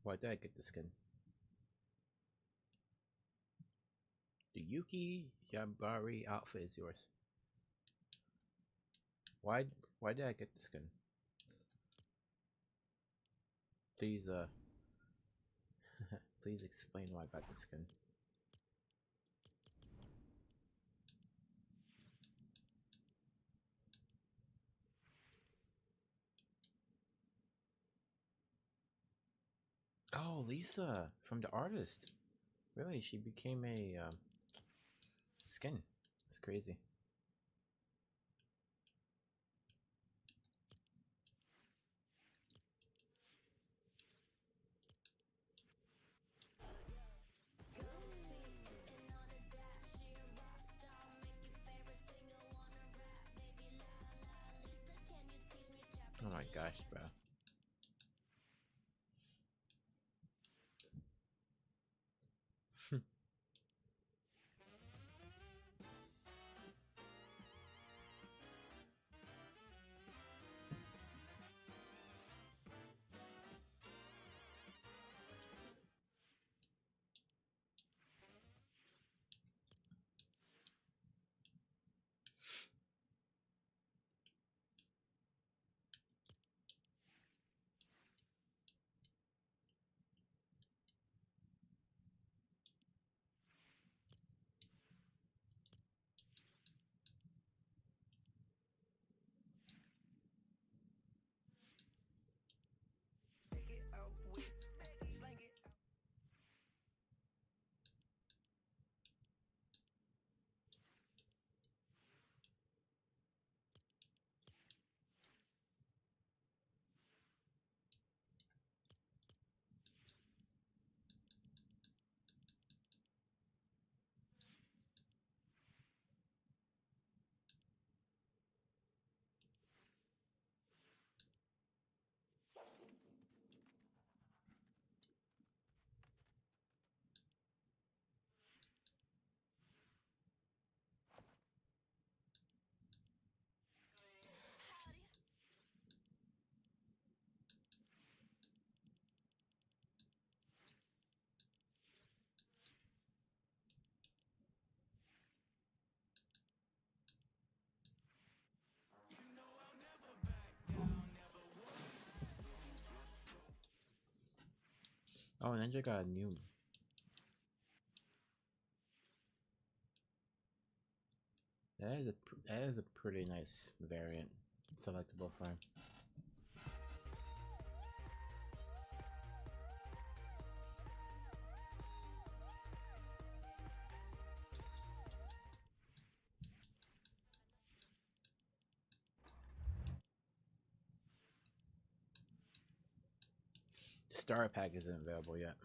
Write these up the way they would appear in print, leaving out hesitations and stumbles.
Why did I get the skin? The Yuki Yabari outfit is yours. Why did I get the skin? Please please explain why I got the skin. Oh, Lisa from the artist. Really, she became a skin. It's crazy. Oh my gosh, bro. Oh, Ninja got a new. That is a pretty nice variant, selectable for him. The Star Pack isn't available yet.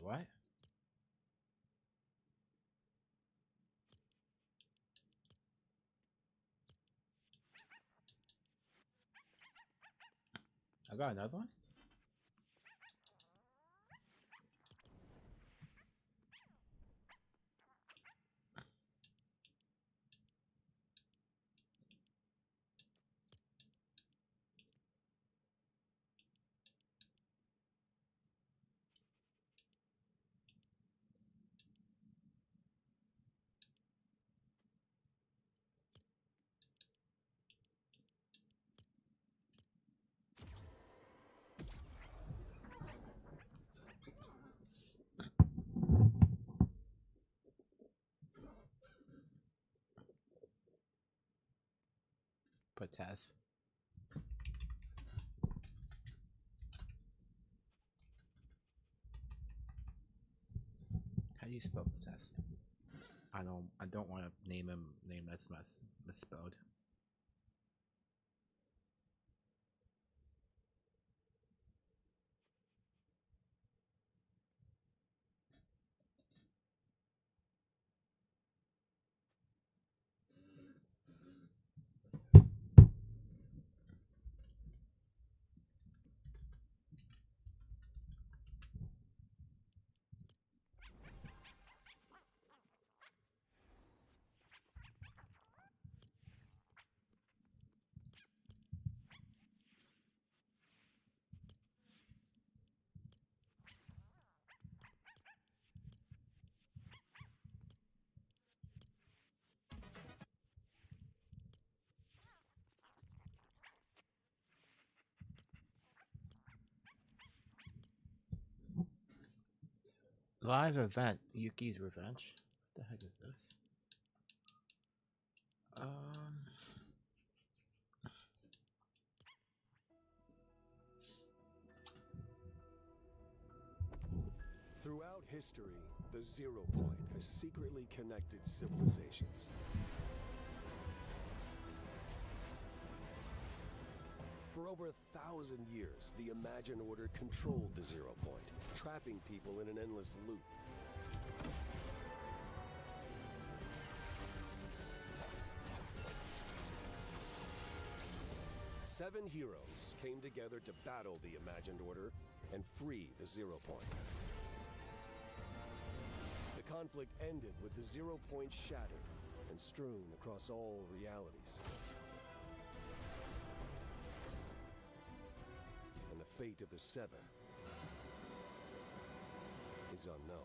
What? I got another one? Potass. How do you spell potassium? I don't want to name that's misspelled. Live event, Yuki's Revenge. What the heck is this? Throughout history, the 0 point has secretly connected civilizations. For over 1,000 years, the Imagined Order controlled the 0 point, trapping people in an endless loop. Seven heroes came together to battle the Imagined Order and free the 0 point. The conflict ended with the 0 point shattered and strewn across all realities. And the fate of the Seven is unknown.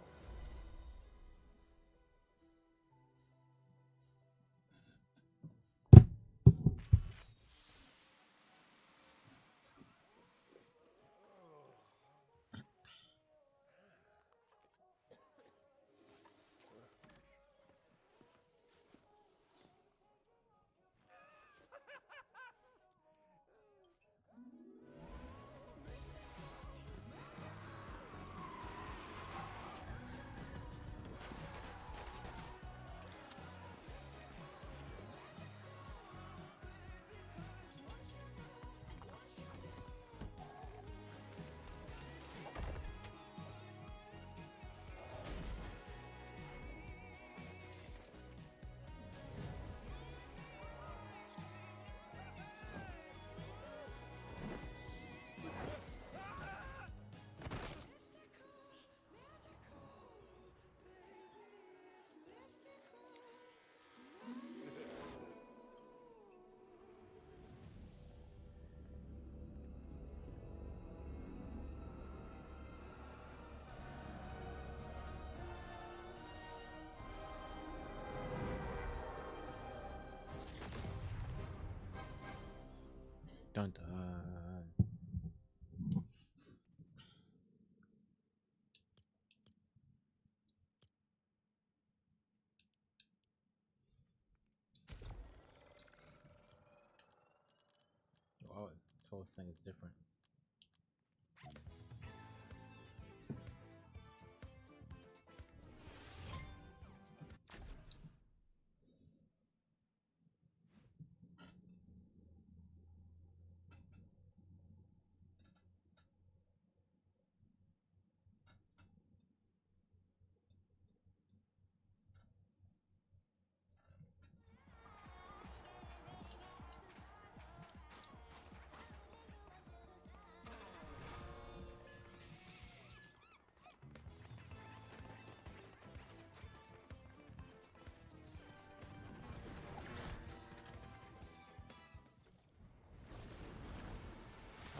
Dun dun. Oh, the whole thing is different.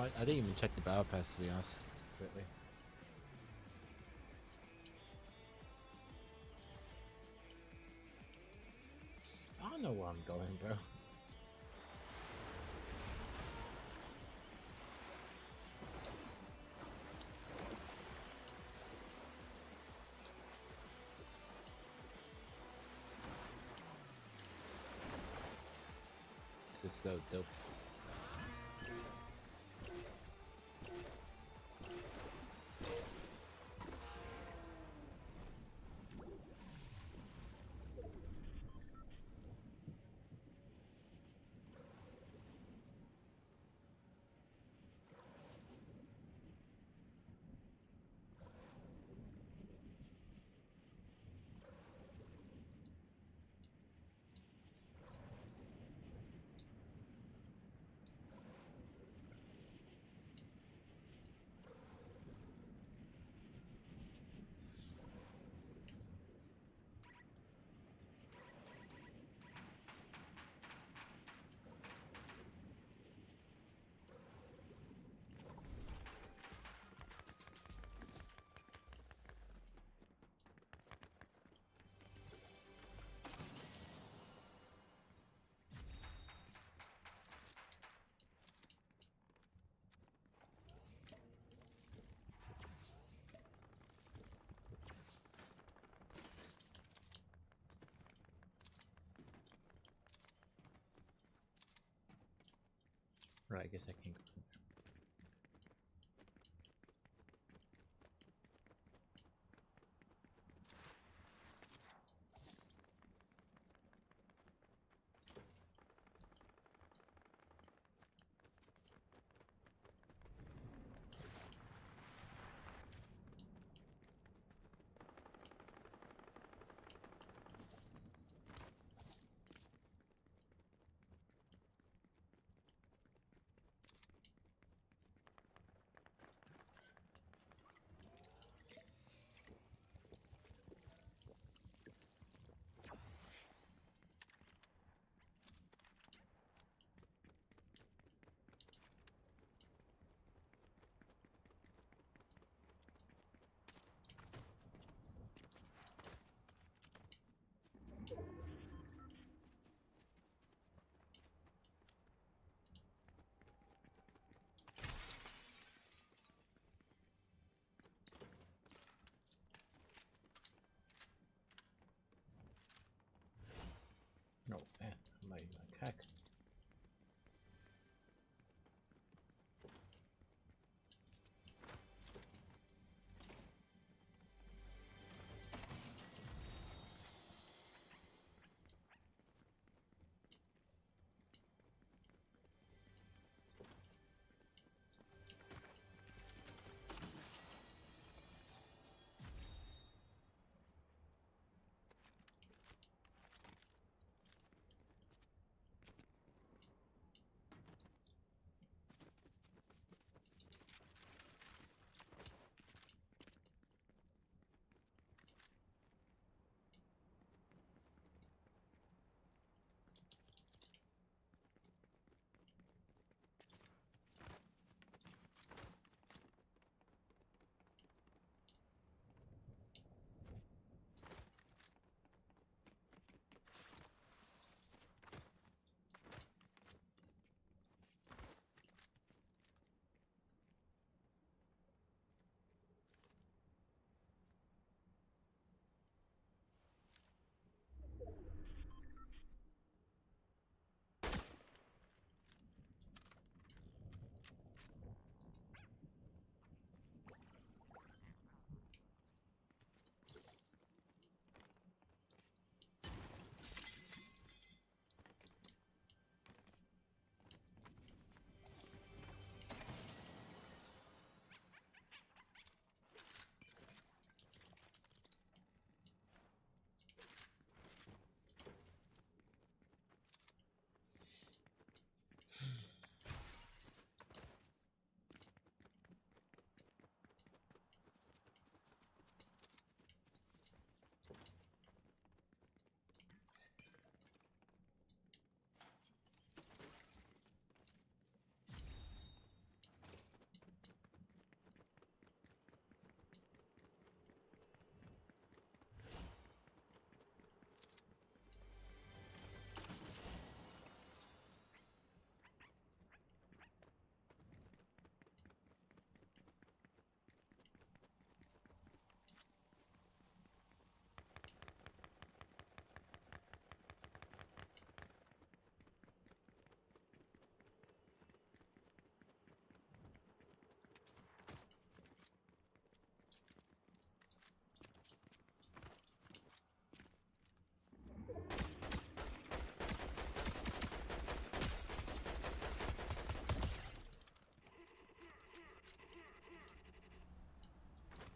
I didn't even check the battle pass, to be honest. Really. I don't know where I'm going, bro. This is so dope. Right, I guess I can go. No, man, my heck.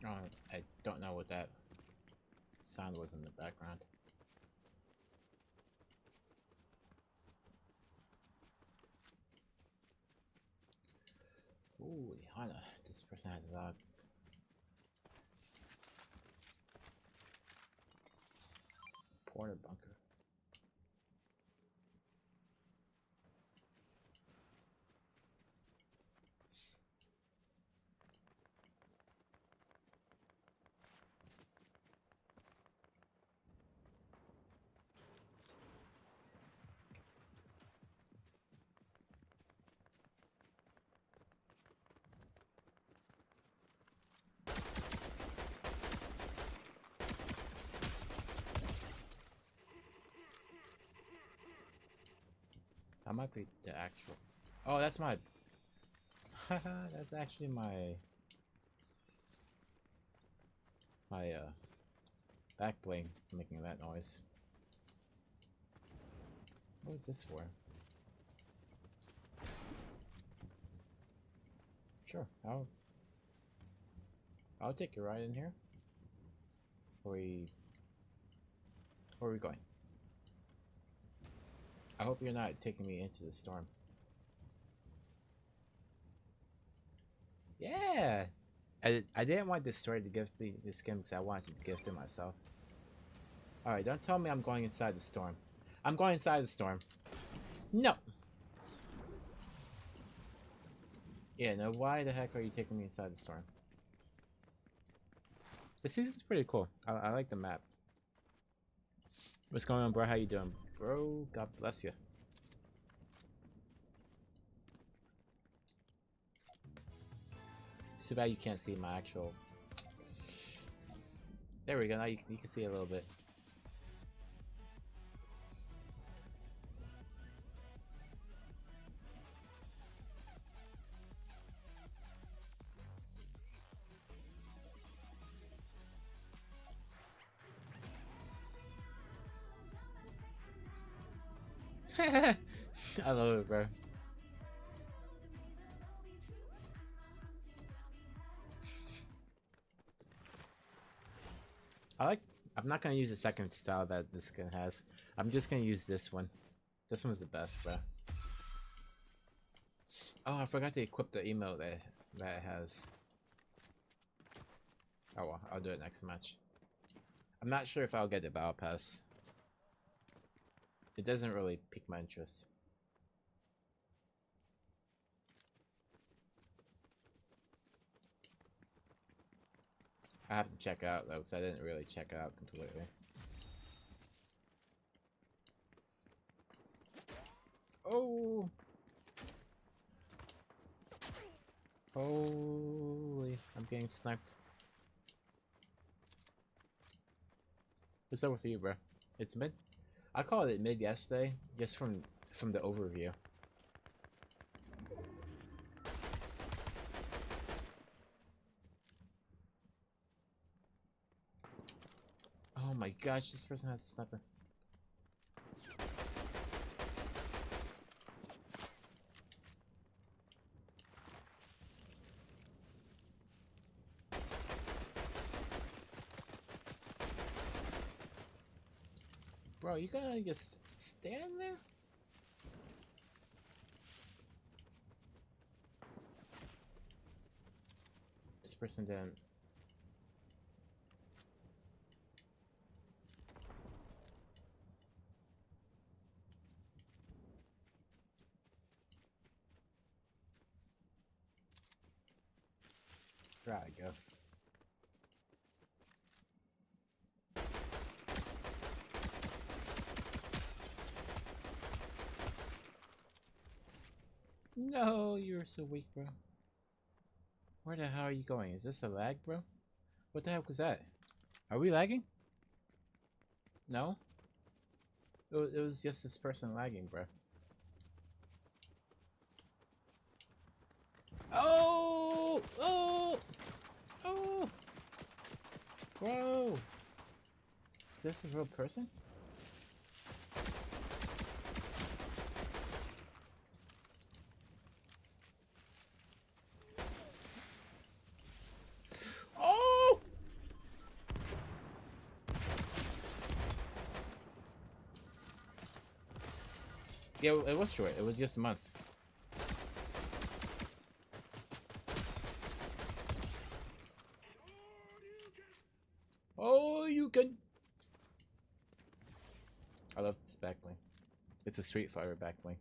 I don't know what that sound was in the background. Ooh, Hana. This person has a dog. Porta bunker. That might be the actual. Oh, that's my. That's actually my back bling making that noise. What is this for? Sure, I'll take you right in here. Where are we going? I hope you're not taking me into the storm. Yeah! I didn't want Destroy to gift the skin because I wanted to gift it myself. Alright, don't tell me I'm going inside the storm. I'm going inside the storm. No! Yeah, no, why the heck are you taking me inside the storm? This season's pretty cool. I like the map. What's going on, bro? How you doing? Bro, God bless you. Too bad you can't see my actual... There we go, now you can see a little bit. I love it, bro. I'm not gonna use the second style that this skin has. I'm just gonna use this one. This one's the best, bro. Oh, I forgot to equip the emote that it has. Oh well, I'll do it next match. I'm not sure if I'll get the battle pass. It doesn't really pique my interest. I have to check out though, because I didn't really check it out completely. Oh! Holy, I'm getting sniped. What's up with you, bro? It's mid? I called it mid yesterday, just from the overview. Oh my gosh, this person has a sniper. Bro, you gotta just stand there? This person didn't. Try to go. No, you're so weak, bro. Where the hell are you going? Is this a lag, bro? What the heck was that? Are we lagging? No? It was just this person lagging, bro. Oh! Oh! Oh! Bro! Is this a real person? Oh! Yeah, it was short. It was just a month. Oh, you can. I love this backlink. It's a Street Fighter backlink.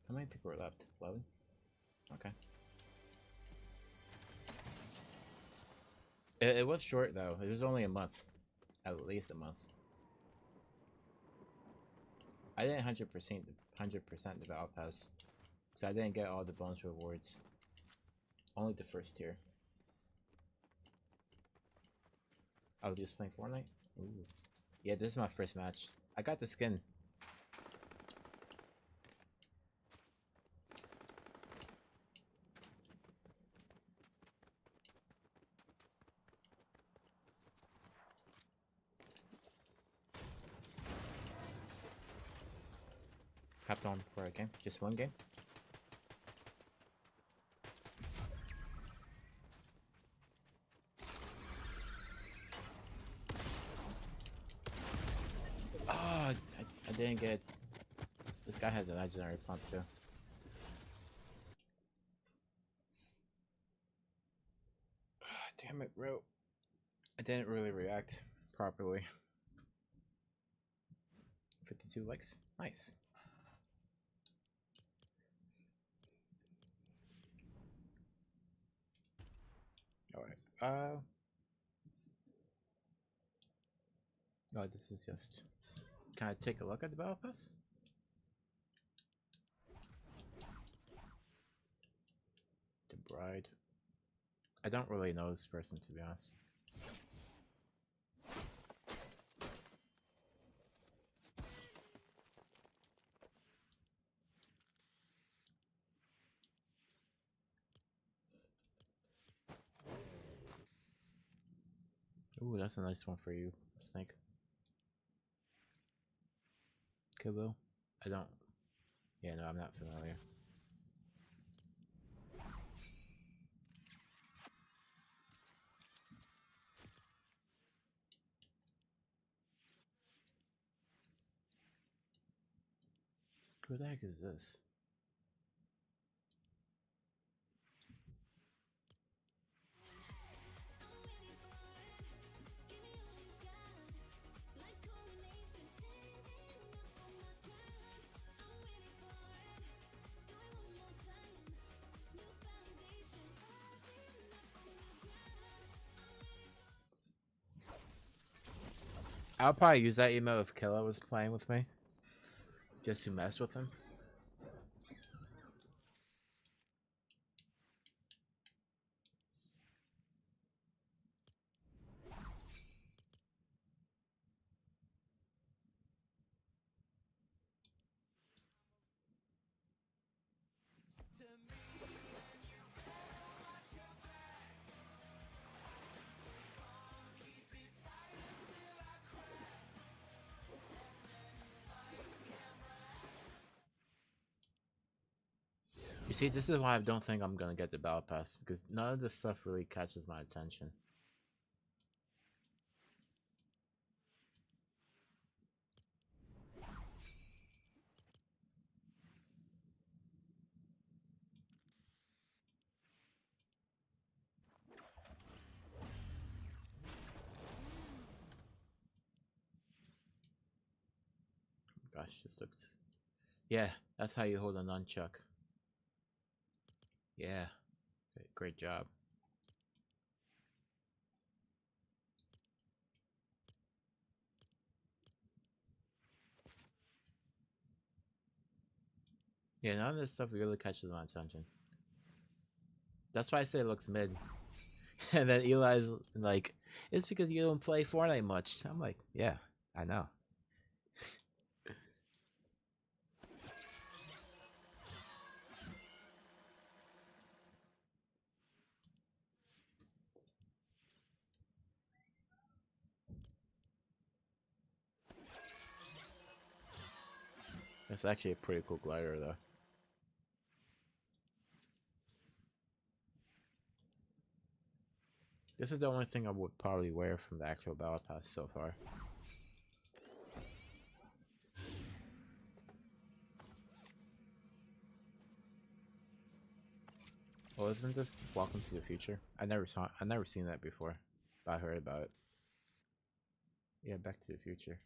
How many people are left? 11? Okay. It was short though. It was only a month. At least a month. I didn't 100% the battle pass. Because I didn't get all the bonus rewards. Only the first tier. Oh, just playing Fortnite? Ooh. Yeah, this is my first match. I got the skin. Hopped on for a game. Just one game. Oh, I didn't get... This guy has an legendary pump too. Damn it, bro. I didn't really react properly. 52 likes. Nice. Alright. Oh, this is just... Can I take a look at the battle pass? The bride. I don't really know this person, to be honest. Ooh, that's a nice one for you, Snake. Kibble? I don't... Yeah, no, I'm not familiar. Who the heck is this? I'll probably use that email if Killa was playing with me. Just to mess with him. You see, this is why I don't think I'm gonna get the battle pass, because none of this stuff really catches my attention. Gosh, this looks... Yeah, that's how you hold a nunchuck. Yeah, great job. Yeah, none of this stuff really catches my attention. That's why I say it looks mid. And then Eli's like, it's because you don't play Fortnite much. I'm like, yeah, I know. It's actually a pretty cool glider, though. This is the only thing I would probably wear from the actual Battle Pass so far. Well, isn't this Welcome to the Future? I never seen that before, but I heard about it. Yeah, Back to the Future.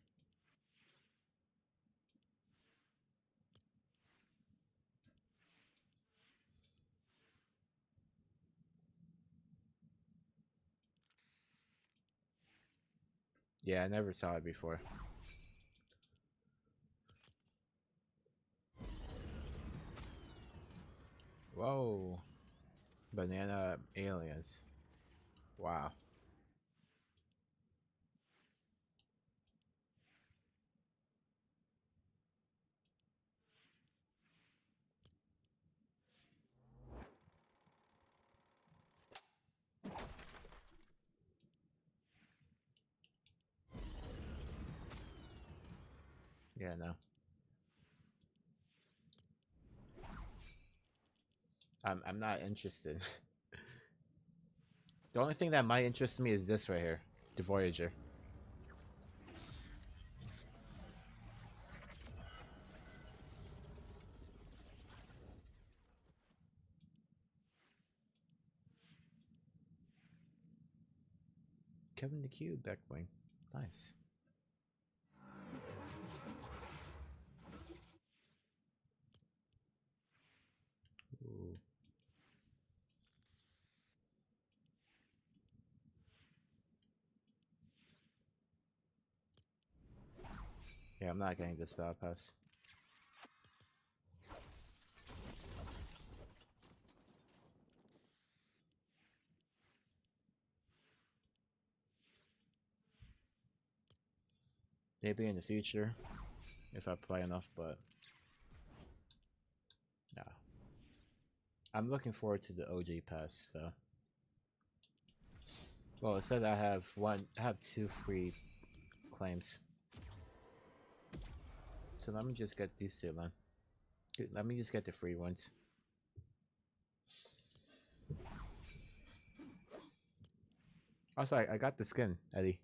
Yeah, I never saw it before. Whoa. Banana aliens. Wow. Yeah, no. I'm not interested. The only thing that might interest me is this right here, the Voyager. Kevin the Cube back wing. Nice. Ooh. Yeah, I'm not getting this Battle Pass. Maybe in the future, if I play enough, but no. I'm looking forward to the OG pass, though. Well, it said I have 2 free claims. So let me just get these 2 then. Let me just get the free ones. Also, I got the skin, Eddie.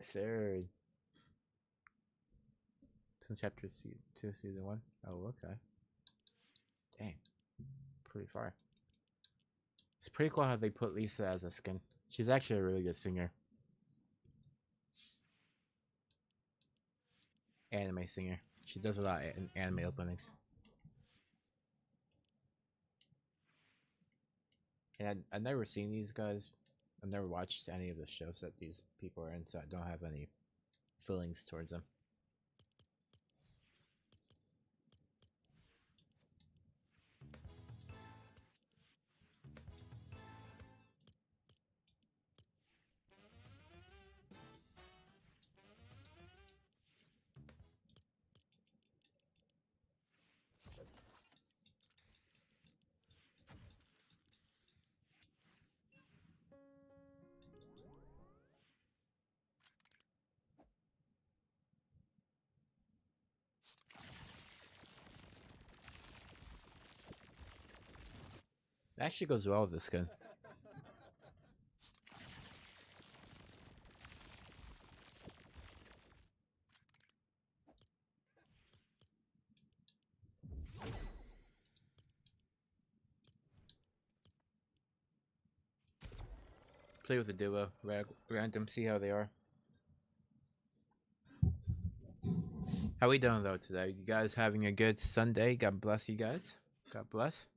Third. Since chapter 2, season 1. Oh, okay. Dang. Pretty far. It's pretty cool how they put Lisa as a skin. She's actually a really good singer. Anime singer. She does a lot in anime openings. And I've never seen these guys. I've never watched any of the shows that these people are in, so I don't have any feelings towards them. It actually goes well with the skin. Play with a duo, random, see how they are. How we doing though today? You guys having a good Sunday? God bless you guys. God bless.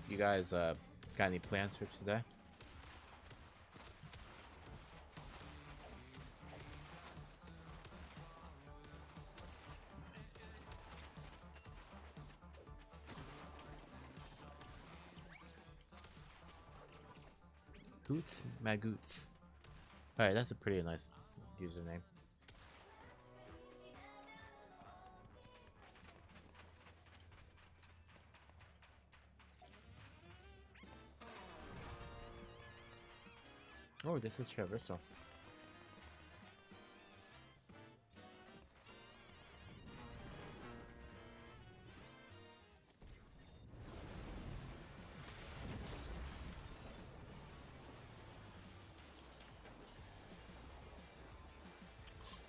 You guys got any plans for today? Hoots Magoots. Alright, that's a pretty nice username. Oh, this is traversal.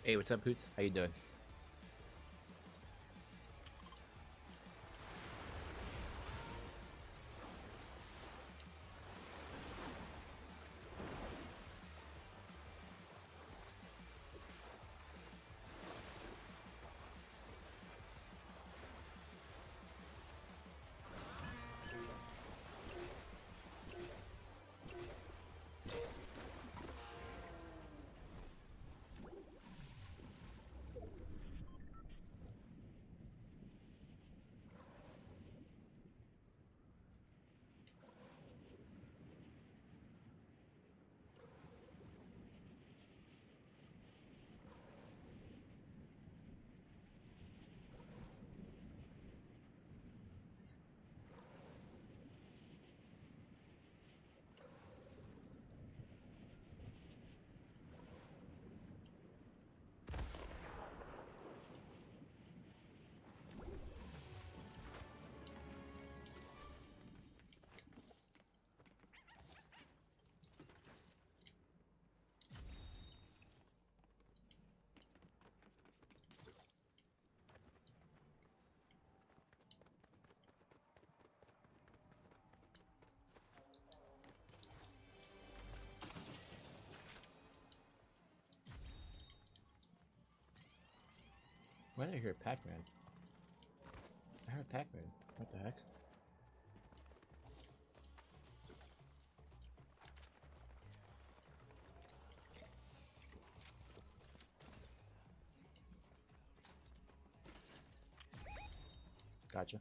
Hey, what's up, Poots? How you doing? Why did I hear Pac-Man? I heard Pac-Man. What the heck? Gotcha.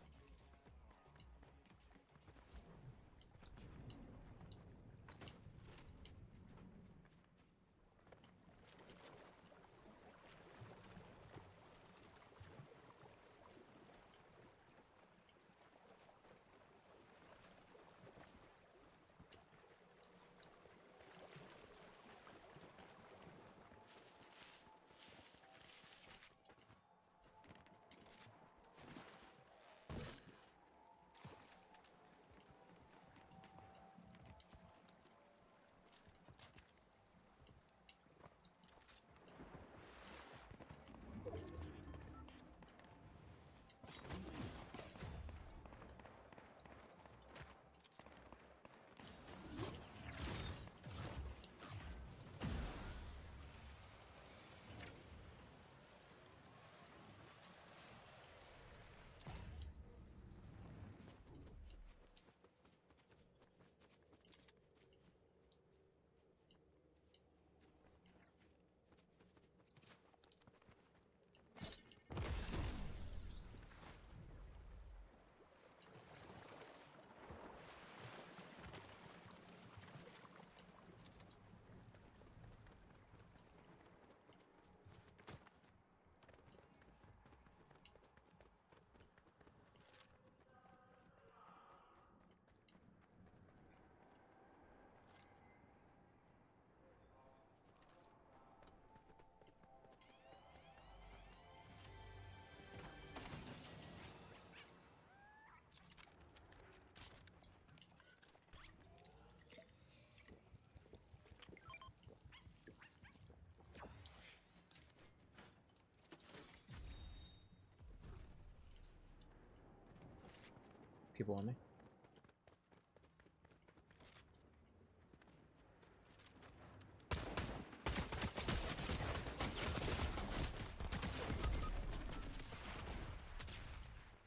People on me.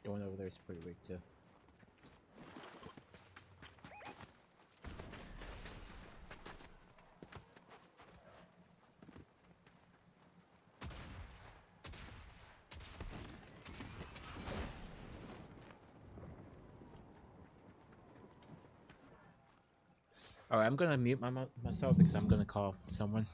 The one over there is pretty weak too. Alright, I'm gonna mute myself because I'm gonna call someone.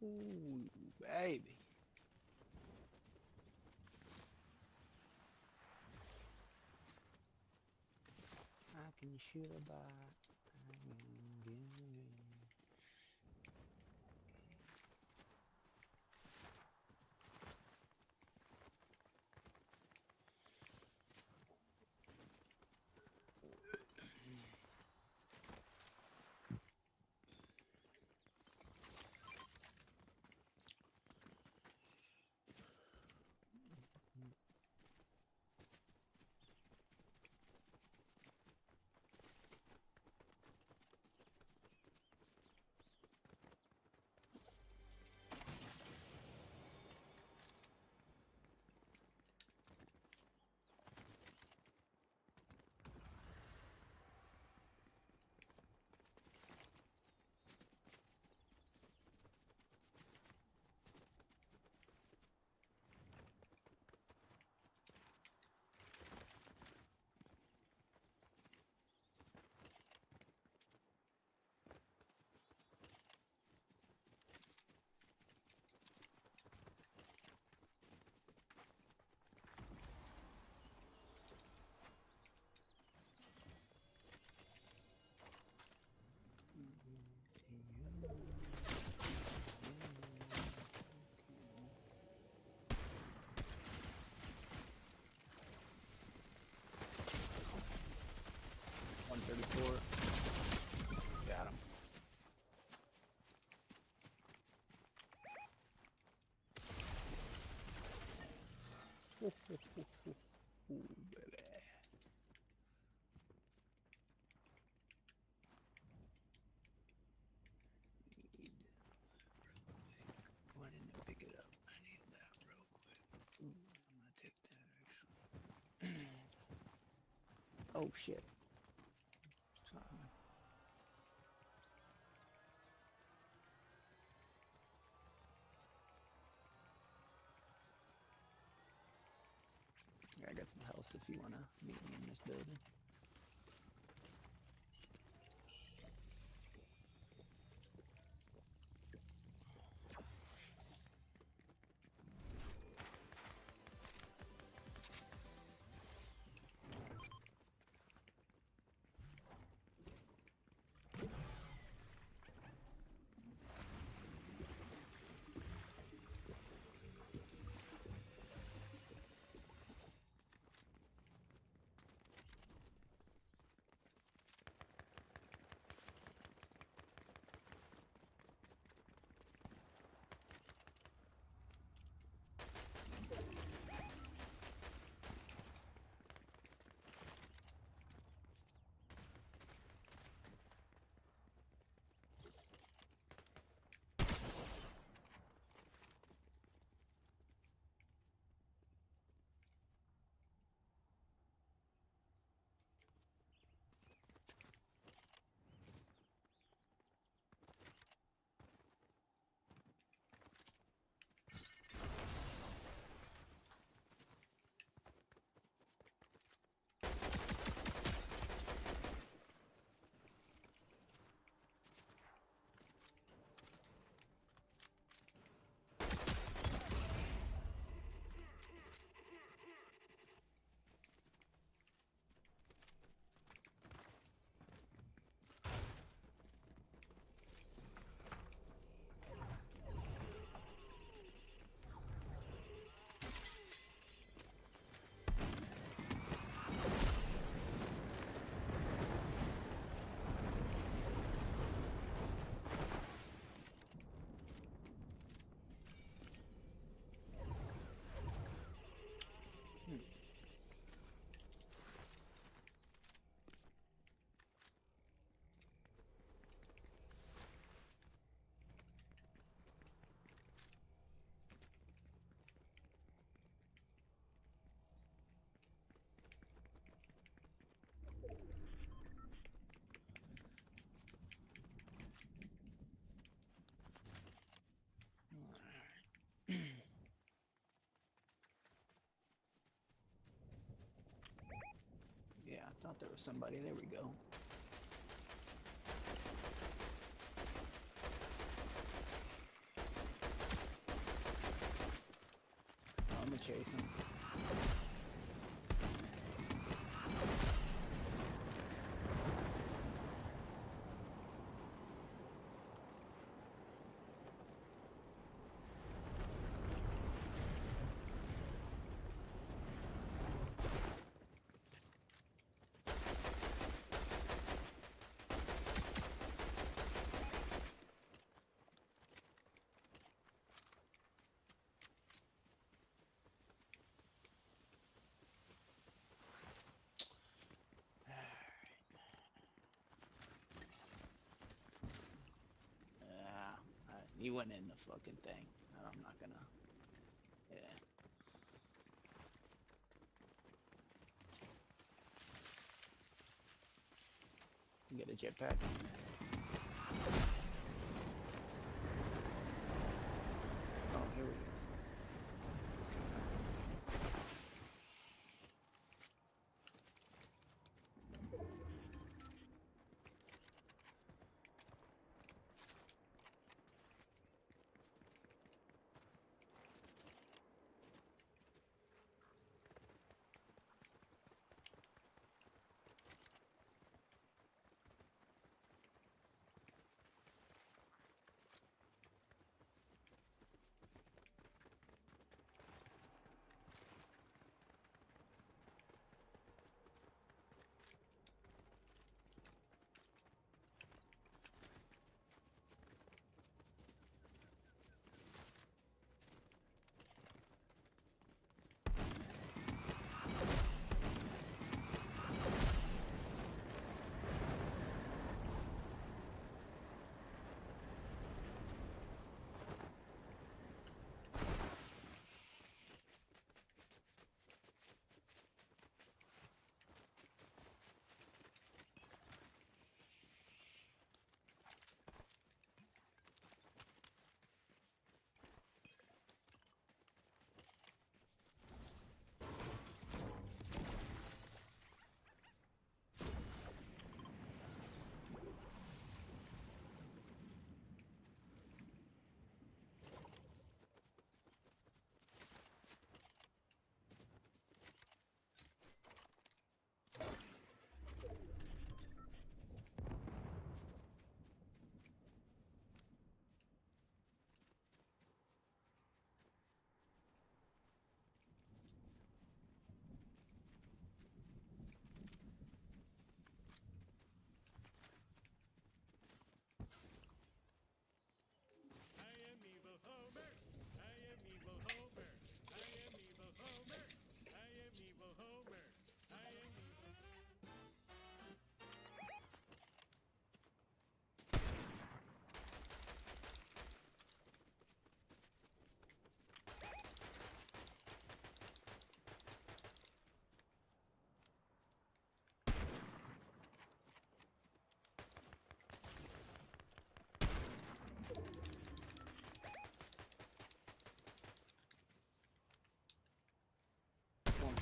Ooh, baby. I can shoot a bot. I can get away. Got him. Ooh, baby. Need why didn't I pick it up? I need that real quick. Ooh, I'm gonna take that actually. Oh shit. Something. I got some health if you wanna meet me in this building. Yeah, I thought there was somebody. There we go. listen. He went in the fucking thing. I'm not gonna. Yeah. Get a jetpack. Oh, here we go.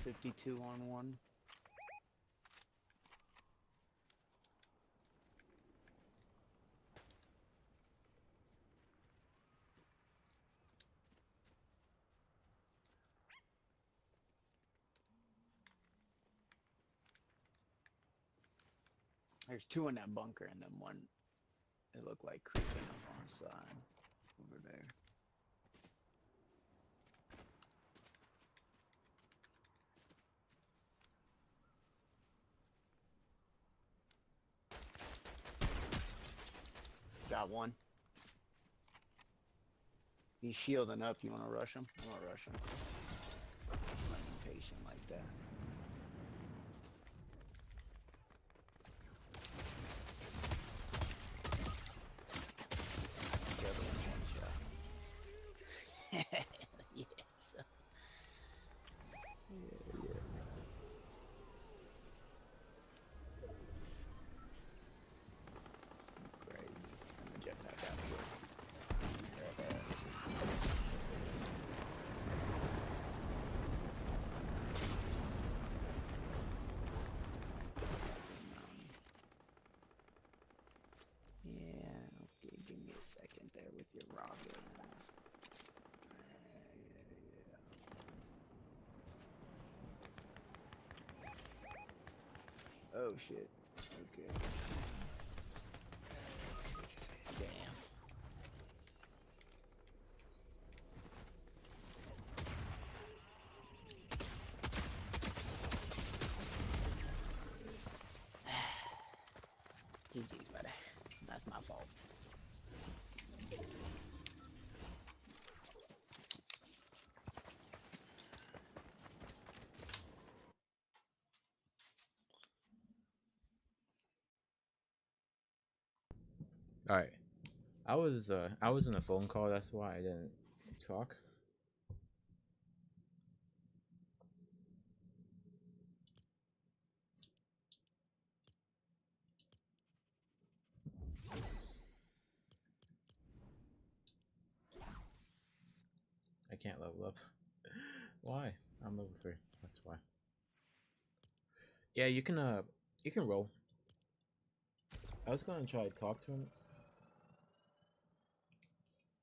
$152 on one. There's two in that bunker and then one, it looked like creeping up on the side over there. Got one. He's shielding up. You want to rush him? I want to rush him. I'm not impatient like that. The other one's one shot. Yes. Yeah, yeah. Crazy. I'm a jetpack out here. Yeah, okay, give me a second there with your robbers. Yeah. Oh shit. Okay. Damn. GG's, buddy. That's my fault. All right. I was in a phone call. That's why I didn't talk. I can't level up. Why? I'm level 3. That's why. Yeah, you can roll. I was gonna try to talk to him,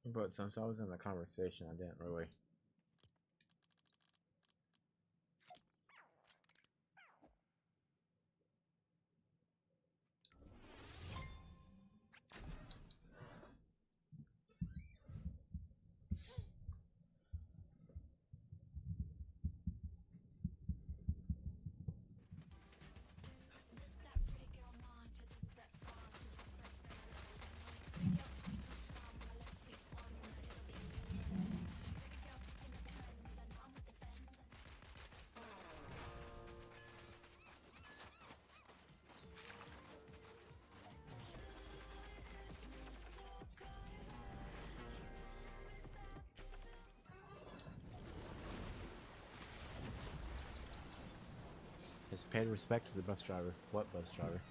but since I was in the conversation, I didn't really. It's paid respect to the bus driver. What bus driver?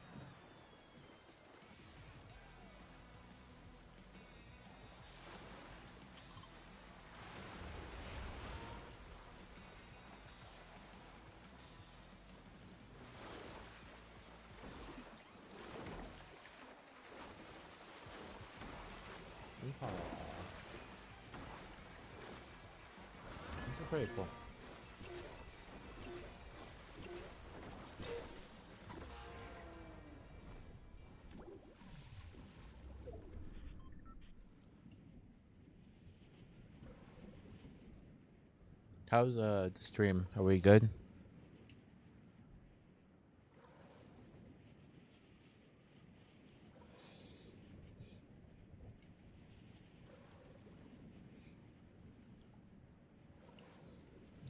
Yeehaw. This is pretty cool. How's the stream? Are we good?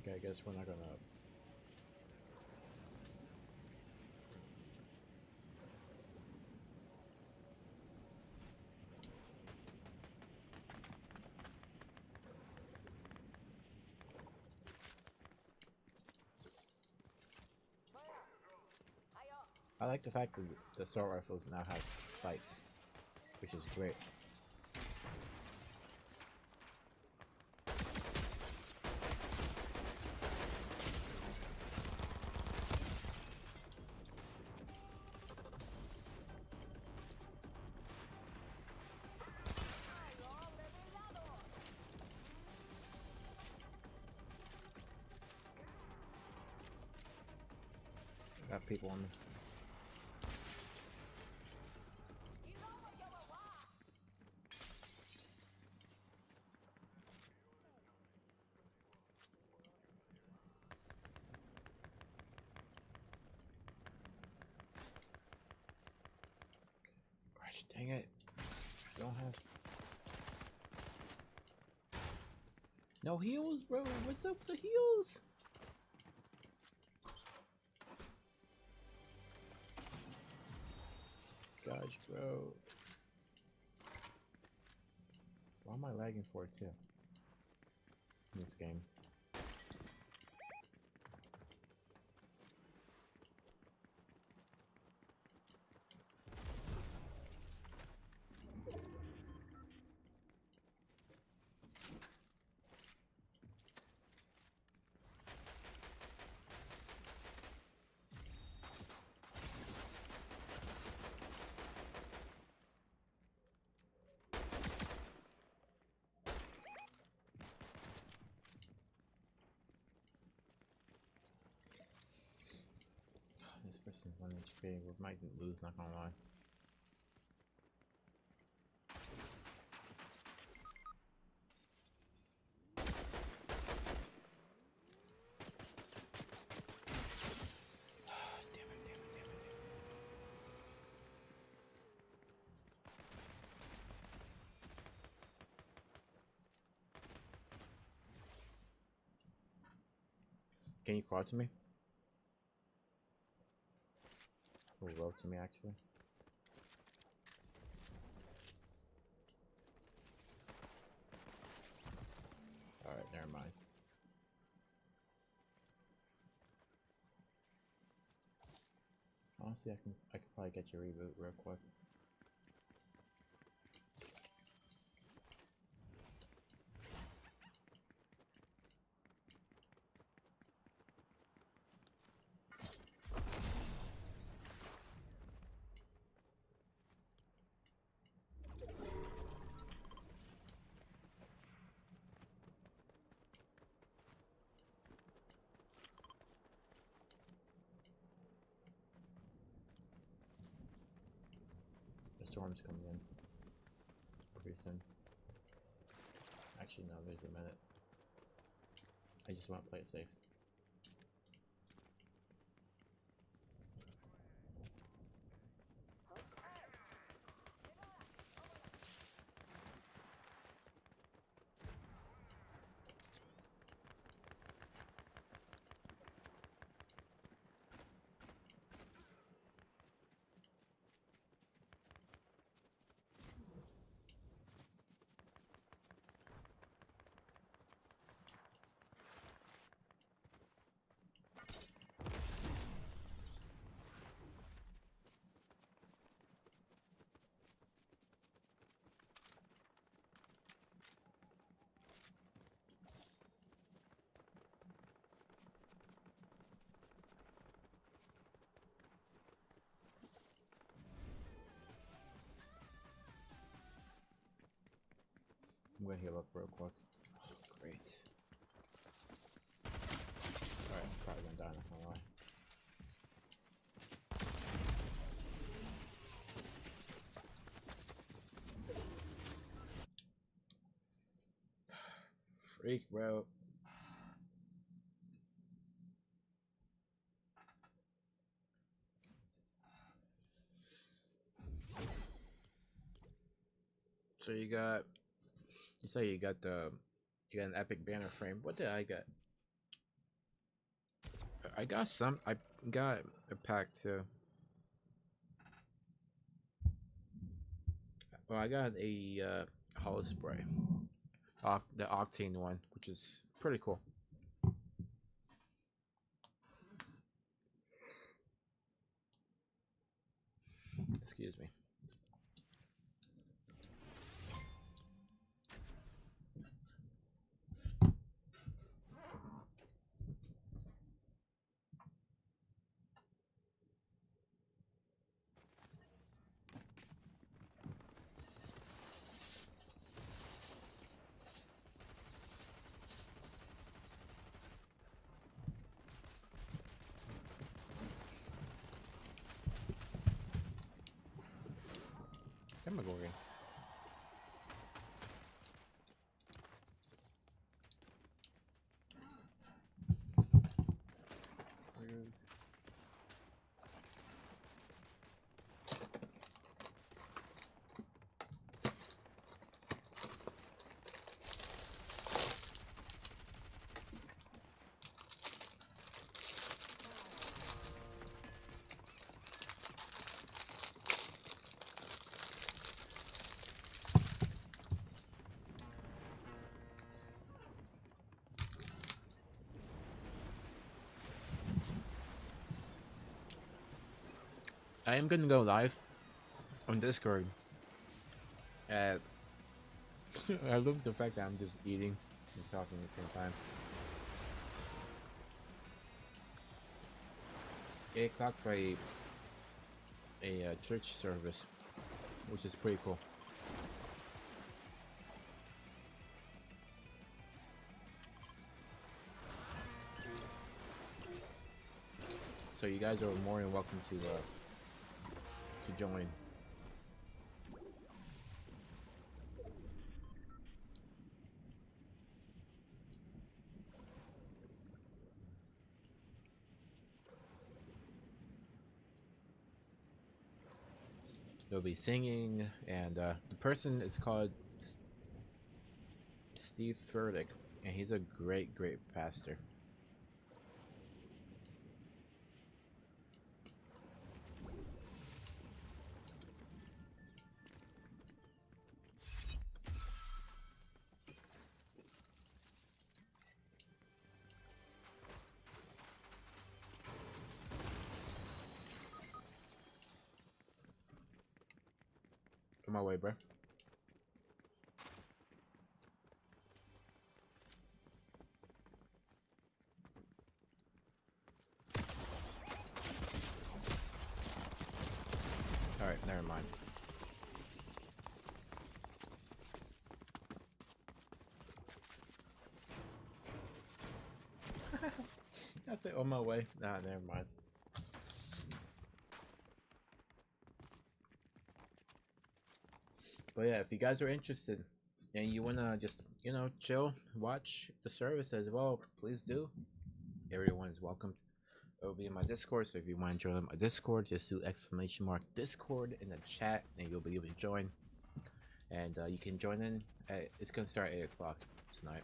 Okay, I guess we're not gonna. I like the fact that the assault rifles now have sights, which is great. Got people on me. Gosh, dang it. I don't have no heals, bro. What's up with the heals? Gosh, bro. Why am I lagging for it too? In this game. 1 HP. We might lose, not gonna lie. Can you crawl to me? Or roll to me, actually? Alright, never mind. Honestly, I could probably get you a reboot real quick. The storm's coming in pretty soon. Actually, no, there's a minute. I just want to play it safe. I'm gonna heal up real quick. Oh, great. Alright, I'm probably gonna die, not gonna lie. Freak, bro. So you got, you say you got an epic banner frame. What did I get? I got some. I got a pack too. Well, I got a hollow spray, the octane one, which is pretty cool. Excuse me. Come on, Gorgon. I am gonna go live on Discord. At I love the fact that I'm just eating and talking at the same time. 8 o'clock for a church service, which is pretty cool. So you guys are more than welcome to join. They'll be singing, and the person is called Steve Furtick, and he's a great pastor. On my way, bro. Alright, never mind. I say on my way. Nah, never mind. But yeah, if you guys are interested and you wanna just, you know, chill, watch the service as well, please do. Everyone's welcome. It'll be in my Discord, so if you want to join my Discord, just do !Discord in the chat, and you'll be able to join. And you can join in. It's gonna start at 8 o'clock tonight.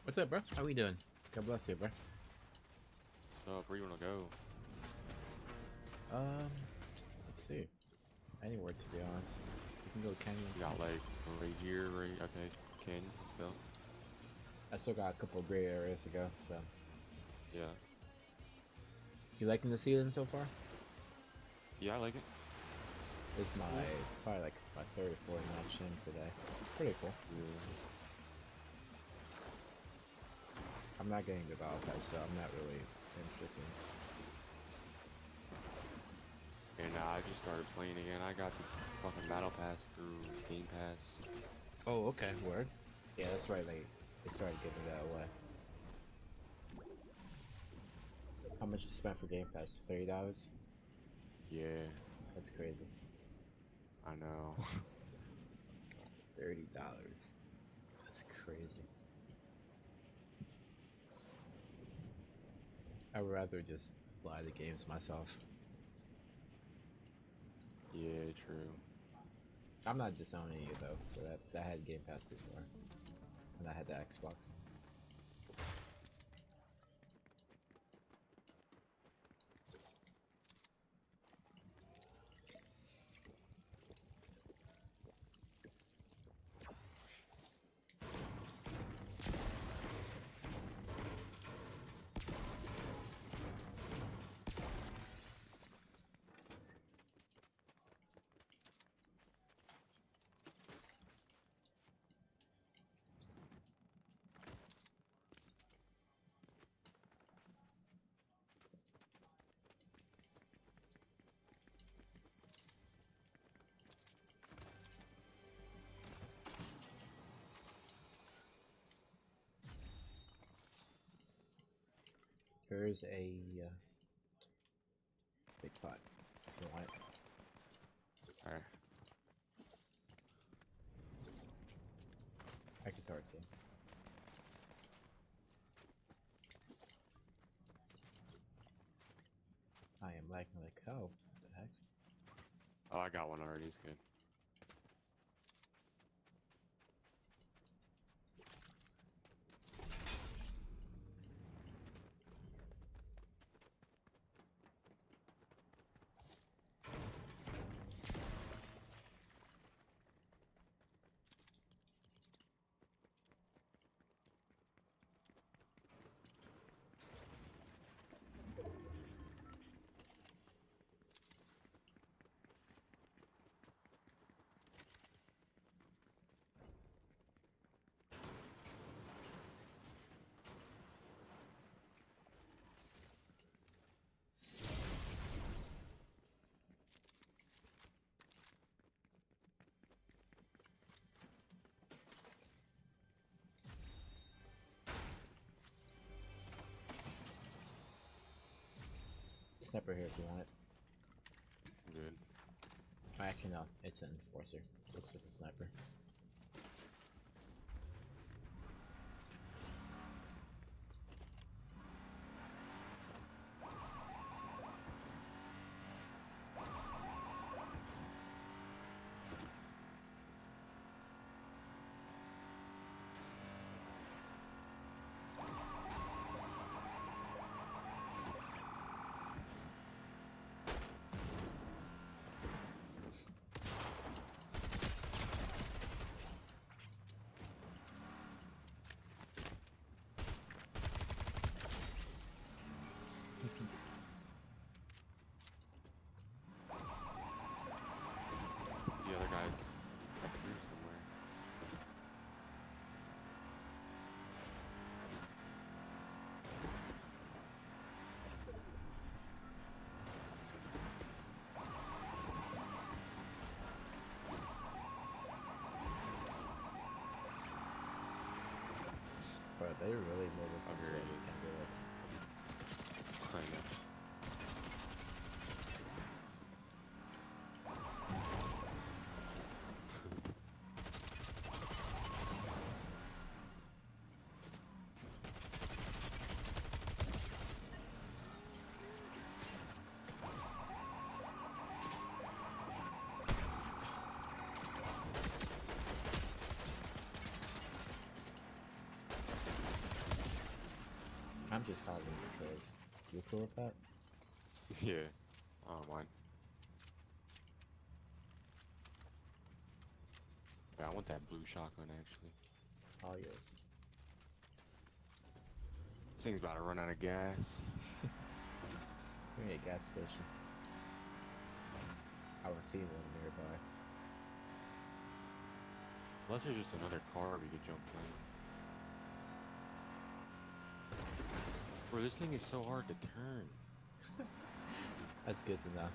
What's up, bro? How we doing? God bless you, bro. So, where you wanna go? Let's see. Anywhere, to be honest. We can go canyon. You got like right here, right? Okay, Canyon. Let's go. I still got a couple of gray areas to go, so. Yeah. You liking the season so far? Yeah, I like it. This is probably like my third or fourth match in today. It's pretty cool. Yeah. I'm not getting the battle pass, so I'm not really interested. And I just started playing again. I got the fucking battle pass through Game Pass. Oh, okay, word. Yeah, that's right. They started giving that away. How much you spent for Game Pass? $30? Yeah, That's crazy. I know. $30. That's crazy. I would rather just buy the games myself. Yeah, true. I'm not disowning you though for that, 'cause I had Game Pass before, and I had the Xbox. Here's a big pot if you want it. Alright. I can throw it to you. I am lagging like hell. What the heck? Oh, I got one already. It's good. sniper here if you want it. Good. Actually, no. It's an enforcer. Looks like a sniper. The other guy's up here somewhere. Bro, they really made this Oh, into here what he we is. can do this. I know. I'm just holding because you cool with that? Yeah. I don't mind. Yeah, I want that blue shotgun actually. All yours. This thing's about to run out of gas. Give me a gas station. I will see one nearby. Unless there's just another car we could jump in. Bro, this thing is so hard to turn. That's good to know.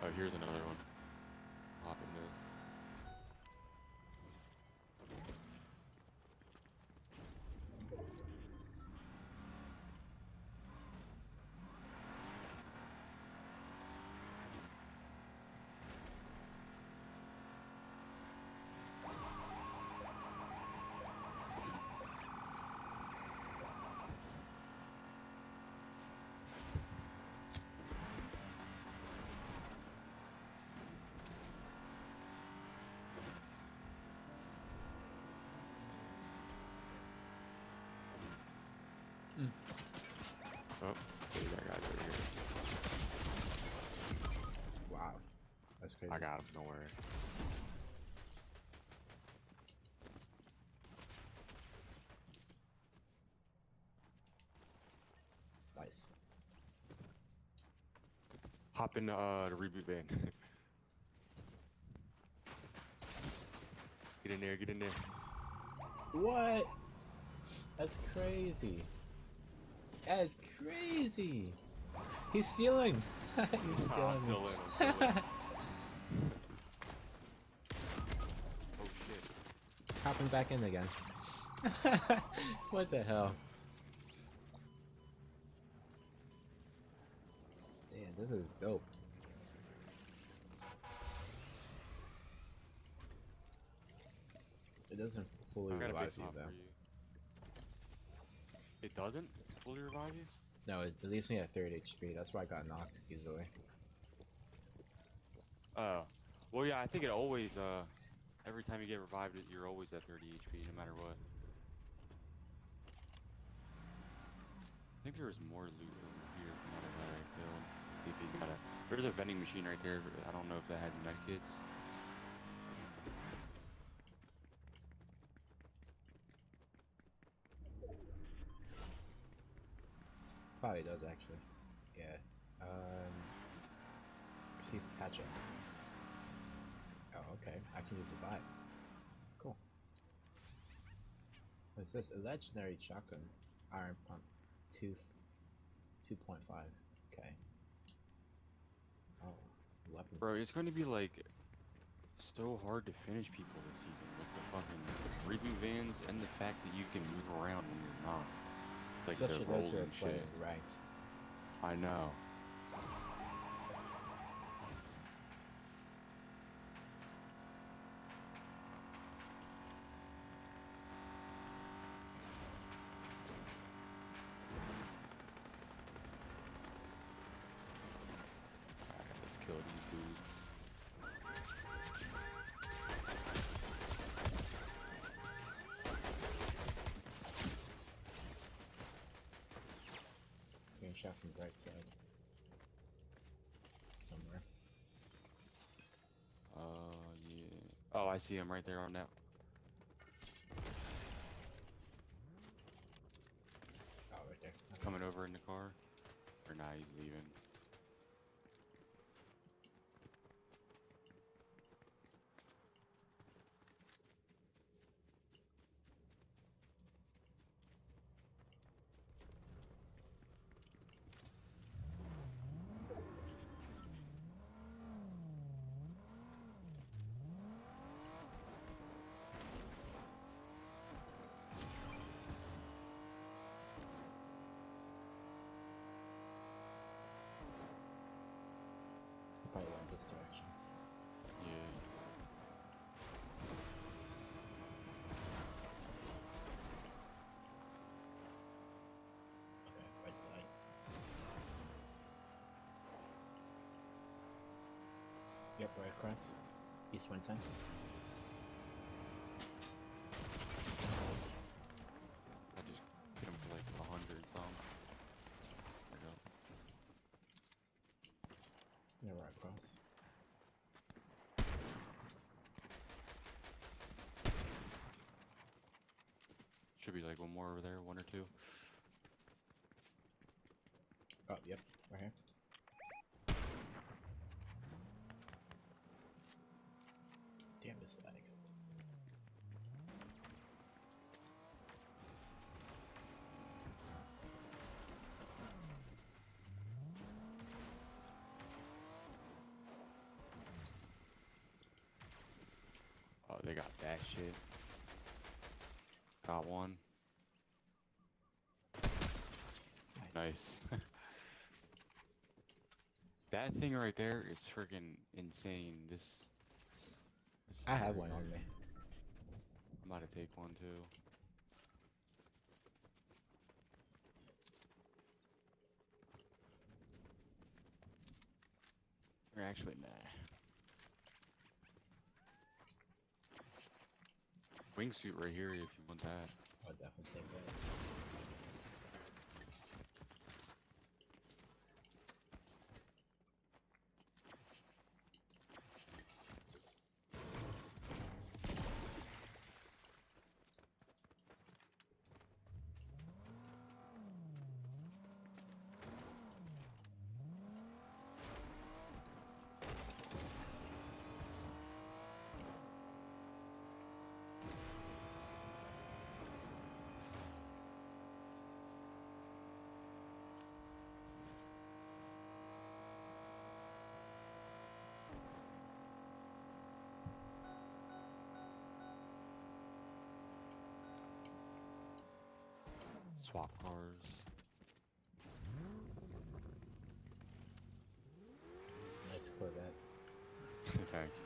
Oh, here's another one. Hop in this. Oh, okay, that guy's over here. Wow. That's crazy. I got him, don't worry. Nice. Hop in the reboot van. Get in there, get in there. What? That's crazy. That is crazy. He's stealing. He's Oh, I'm stealing. still in, I'm still in. Oh shit. Hopping back in again. What the hell? Damn, this is dope. It doesn't fully I got a revive big you pop though. for you. It doesn't fully revive you? No, it leaves me at 3rd HP. That's why I got knocked easily. Well yeah, I think it always, every time you get revived, you're always at 30 HP, no matter what. I think there was more loot over here from that guy I killed. See if he's got a... There's a vending machine right there, but I don't know if that has medkits. Probably does actually. Yeah. Receive patch up. Oh, okay. I can use the vibe. Cool. What's this? A legendary shotgun. Iron pump. 2.5. Okay. Oh, weapons. Bro, it's going to be like so hard to finish people this season with the fucking reboot vans and the fact that you can move around when you're not. Like the Especially those rolls who are and playing shit. right. I know. Alright, let's kill these dudes. Getting shot from the right side. Somewhere. Yeah. Oh, I see him right there on that. Oh, right there. He's coming over in the car. Or nah, he's leaving. He probably went this direction. Yeah. Okay, right side. Yep, right across. East 110. I just hit him for like 100 some. There we go. Yeah, right across. Should be like one more over there, one or two. Oh, yep, right here. Damn this lag. Oh, they got that shit. Got one. Nice. That thing right there is freaking insane. This I have right one on here. me. I'm about to take one too. Or actually, nah. Wingsuit right here if you want that. I'll definitely take that. Swap cars. Nice Corvette. Thanks.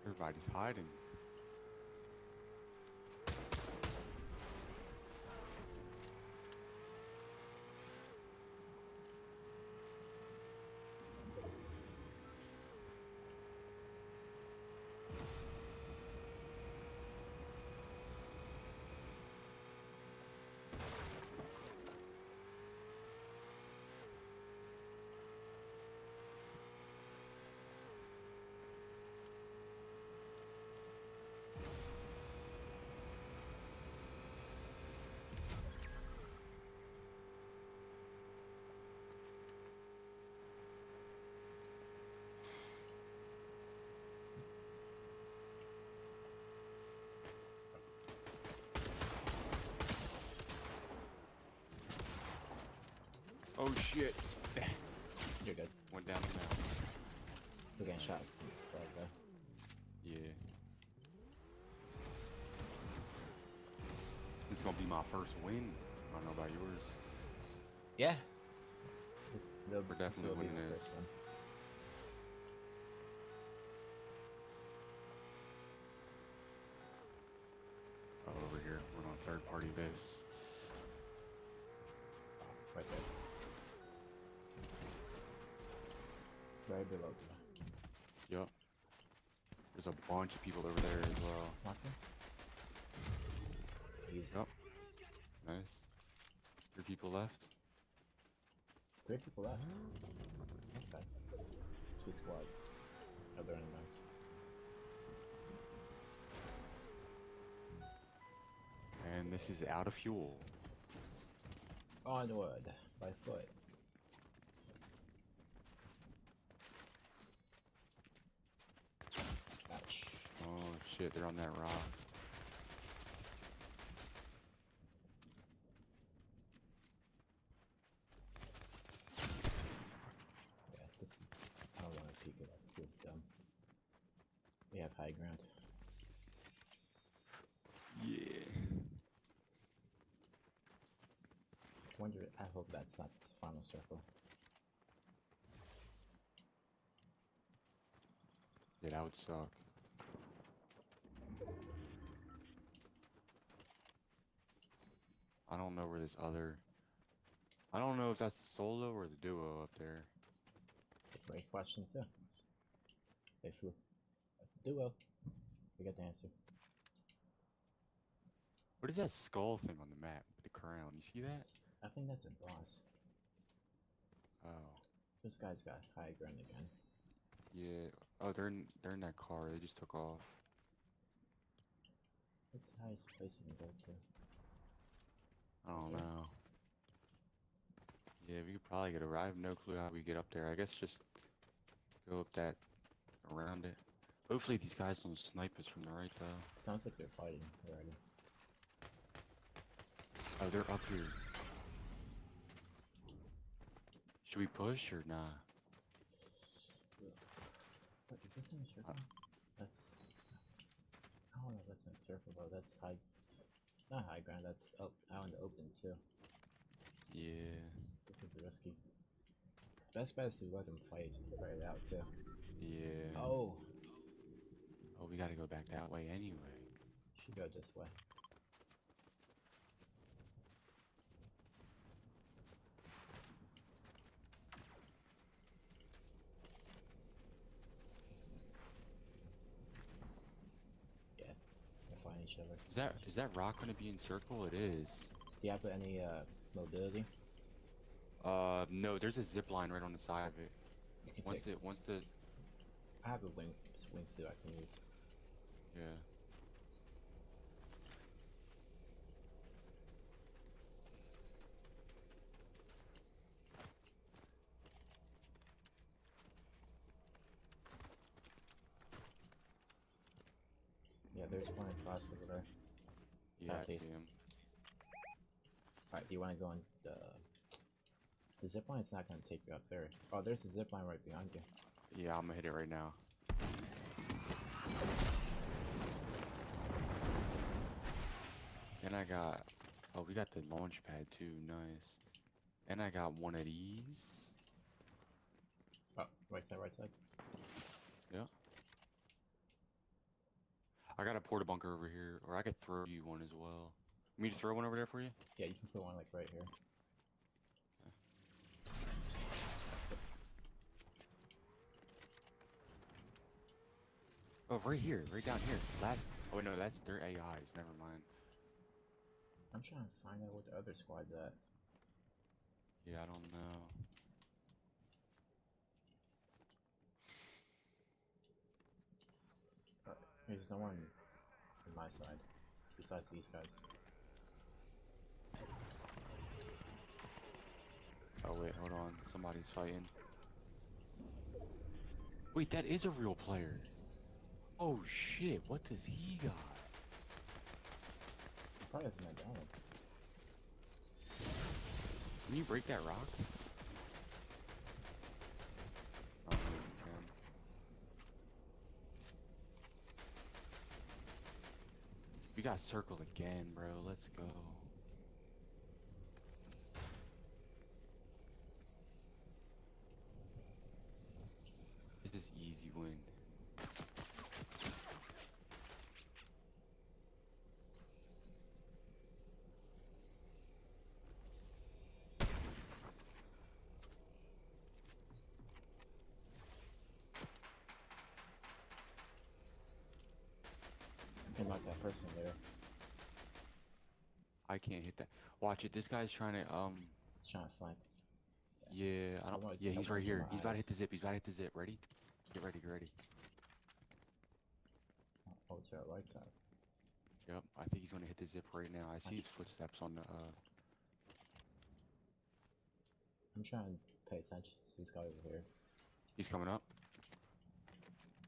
Everybody's hiding. Oh shit. You're good. Went down the mountain. We're getting shot right there. Yeah. It's gonna be my first win. I don't know about yours. Yeah. We're definitely winning the this. first one. Oh, over here, we're on third party base. Right there. Right below you. Yup. There's a bunch of people over there as well. Nothing? Easy. Yup. Nice. 3 people left. 3 people left. Okay. 2 squads. Other enemies. And this is out of fuel. Onward by foot. Ouch. Oh shit, they're on that rock. Yeah, this is. I don't want to peek it up. This is dumb. We have high ground. Yeah. Wonder. I hope that's not the final circle. Yeah, that would suck. I don't know where this other... I don't know if that's the solo or the duo up there. Great question too. If we duo, we got the answer. What is that skull thing on the map with the crown? You see that? I think that's a boss. Oh. This guy's got high ground again. Yeah. Oh, they're in that car. They just took off. What's the highest place you can go to? I don't Yeah. know. Yeah, we could probably get over. I have no clue how we get up there. I guess just go up that, around it. Hopefully these guys don't snipe us from the right though. Sounds like they're fighting already. Oh, they're up here. Should we push or nah? What is this in a circle? That's. I don't know if that's in a circle though. That's high. Not high ground. That's out in the open too. Yeah. This is risky. Best bet is to let them fight right out too. Yeah. Oh, Oh, we gotta go back that way anyway. should go this way. Yeah, we'll find each other. Is that rock gonna be in circle? It is. Do you have any mobility? No, there's a zip line right on the side of it. You can Once take. the I have a wingsuit I can use. yeah. Yeah, there's one across over there. Yeah, I Southeast. see him. Alright, do you want to go on the zipline's not going to take you up there. Oh, there's a zipline right behind you. Yeah, I'm gonna hit it right now. And I got, oh, we got the launch pad too, nice. And I got one of these. Oh, right side, right side. Yeah. I got a porta bunker over here, or I could throw you one as well. Me to throw one over there for you? Yeah, you can put one like right here. Oh, right here, right down here. Oh wait, no, that's their AIs. Never mind. I'm trying to find out what the other squad's at. Yeah, I don't know. There's no one on my side besides these guys. Oh wait, hold on. Somebody's fighting. Wait, that is a real player. Oh shit, what does he got? Probably has my down. Can you break that rock? Oh, you can. We got circled again, bro. Let's go. This is easy win. Can knock that person there. I can't hit that. Watch it. This guy's trying to He's trying to flank. yeah, I don't. wanna- Yeah, I he's wanna right get here. my He's about to hit eyes. the zip. He's about to hit the zip. Ready? Get ready. Get ready. Oh, to our right side. Yep. I think he's gonna hit the zip right now. I see his footsteps on the I'm trying to pay attention to this guy over here. He's coming up.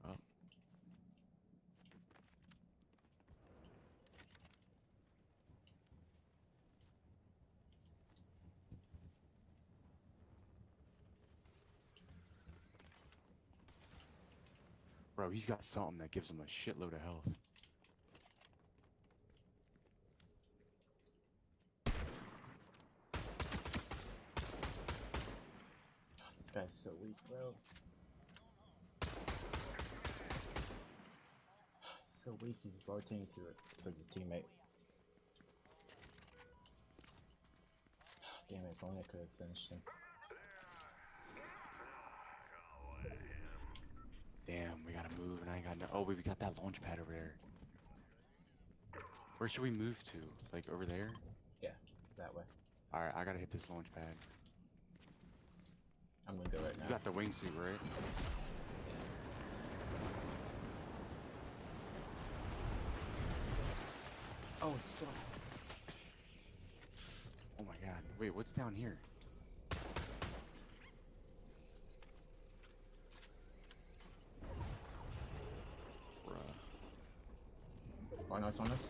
Up. Bro, he's got something that gives him a shitload of health. This guy's so weak, bro. So weak, he's rotating towards his teammate. Damn it, if only I could have finished him. Damn, we gotta move, and I ain't got no. Oh, wait, we got that launch pad over there. Where should we move to? Like over there? Yeah, that way. All right, I gotta hit this launch pad. I'm gonna go right You now. got the wingsuit, right? Oh, it's still. Oh my god. Wait, what's down here? Bruh. Oh, nice on us.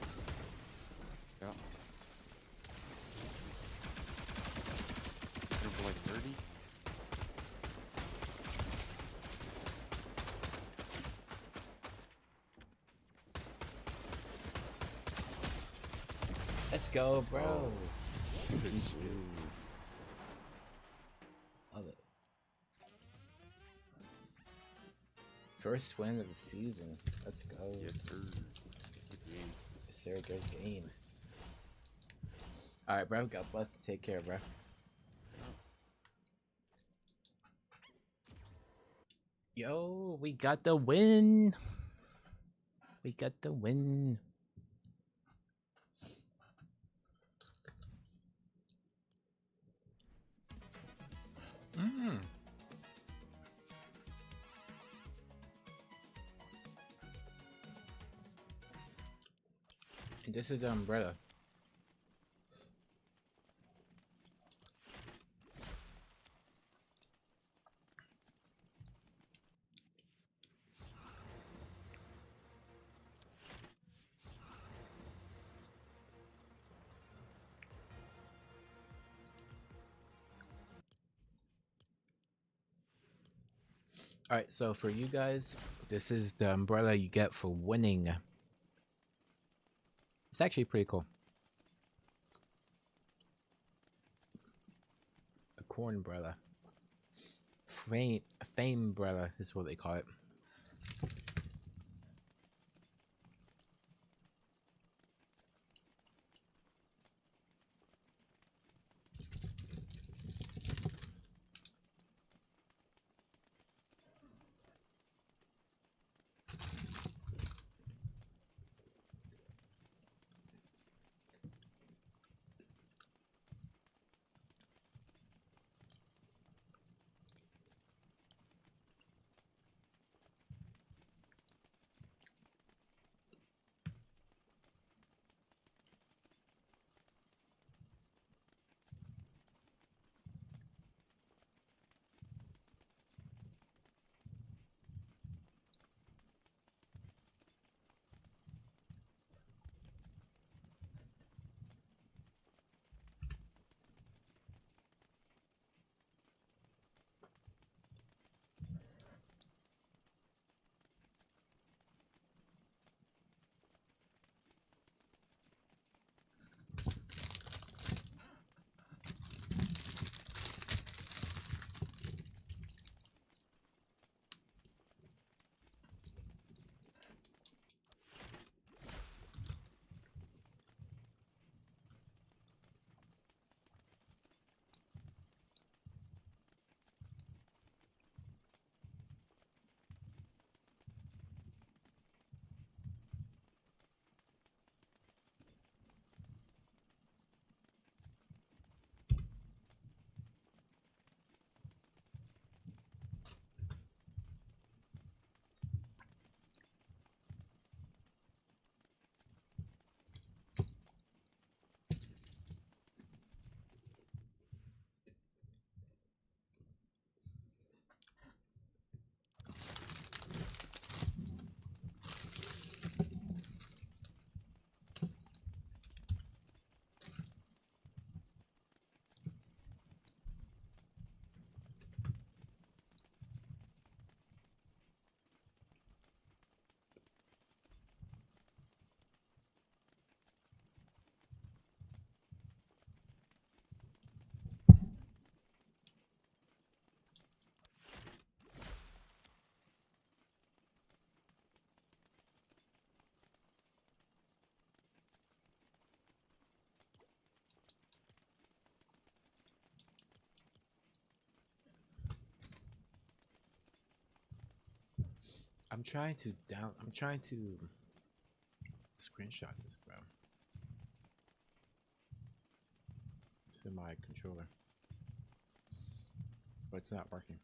Yep. Hit him for like 30. Let's go, Let's bro. go. Jeez. Love it. First win of the season. Let's go. Yes, sir. Good game. Yes, sir. Good game. Alright, bro. God bless. Take care, bro. Yo, we got the win. We got the win. This is Umbrella. Alright, so for you guys, this is the umbrella you get for winning. It's actually pretty cool. A corn umbrella. Fame umbrella is what they call it. I'm trying to screenshot this, bro. To my controller, but it's not working.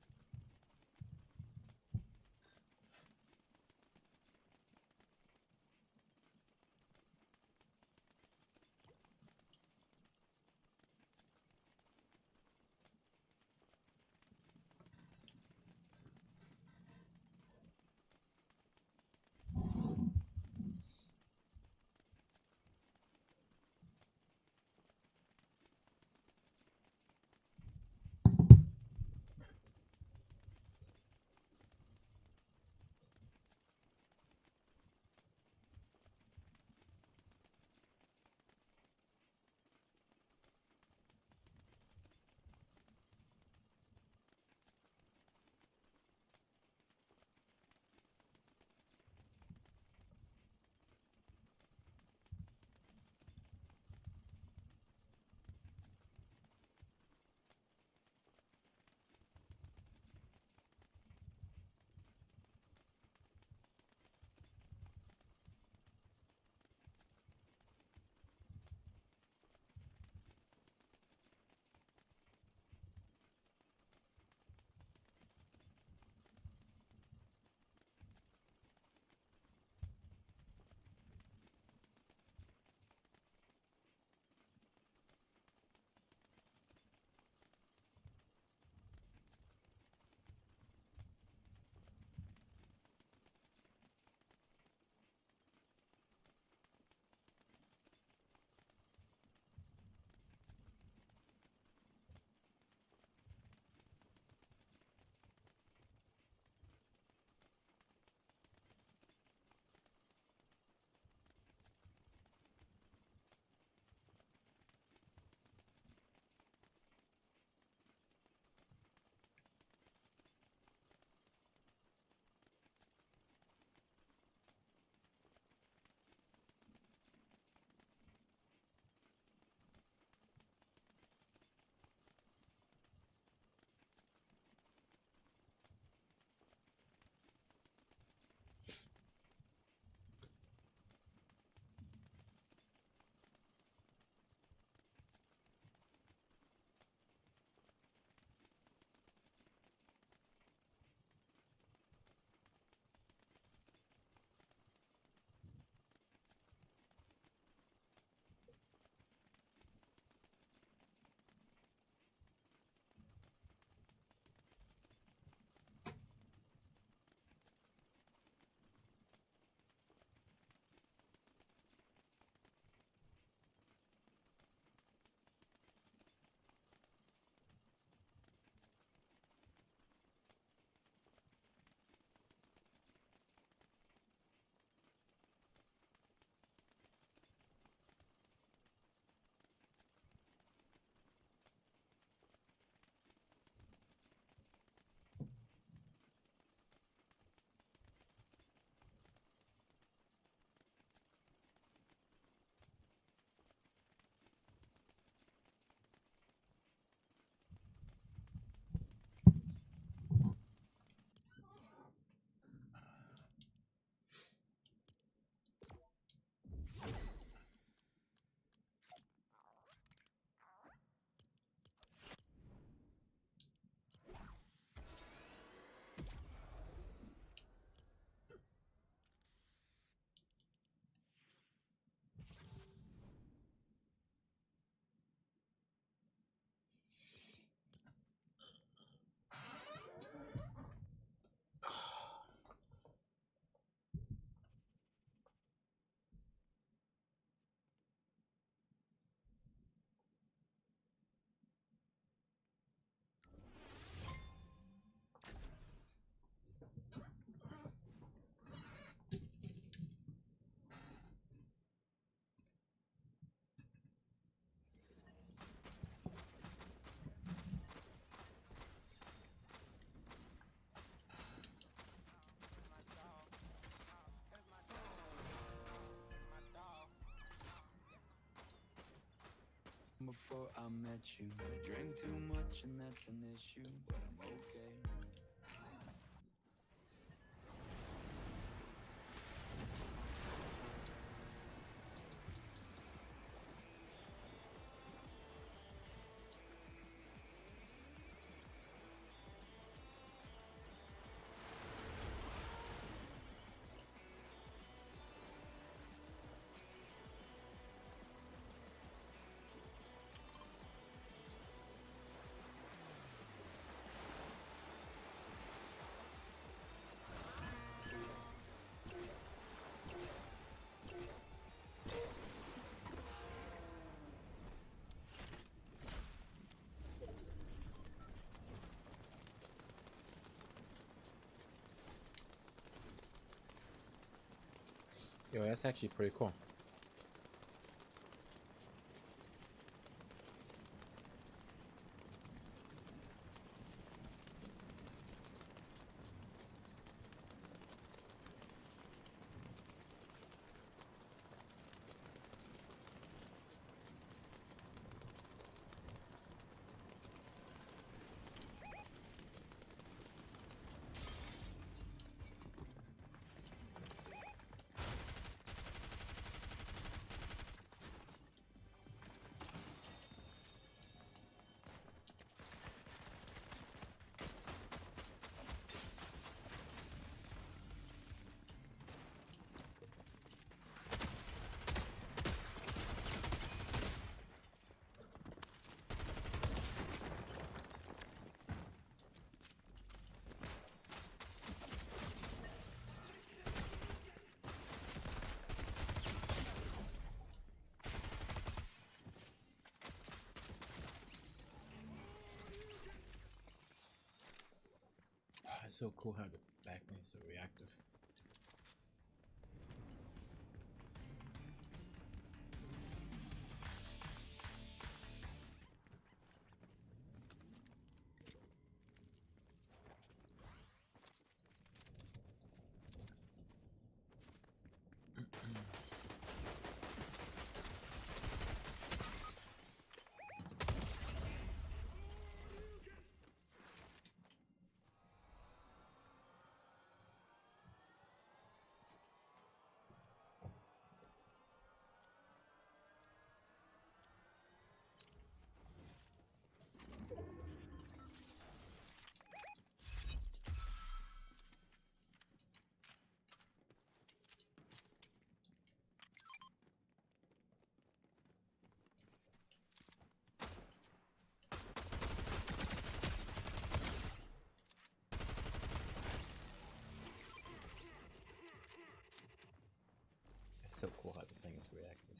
Before I met you, I drank too much and that's an issue, but I'm okay. Yo, that's actually pretty cool. It's so cool how the backlinks are reactive. It's so cool how the thing is reactive.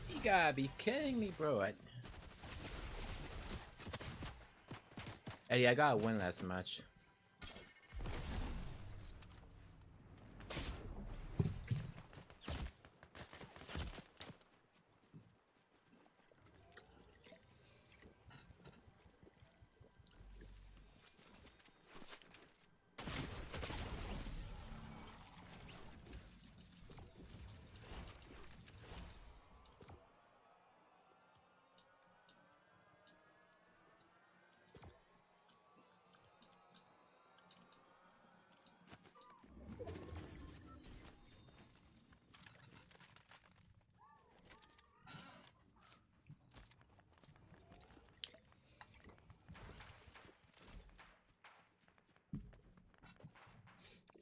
You gotta be kidding me, bro. Eddie, I got a win last match.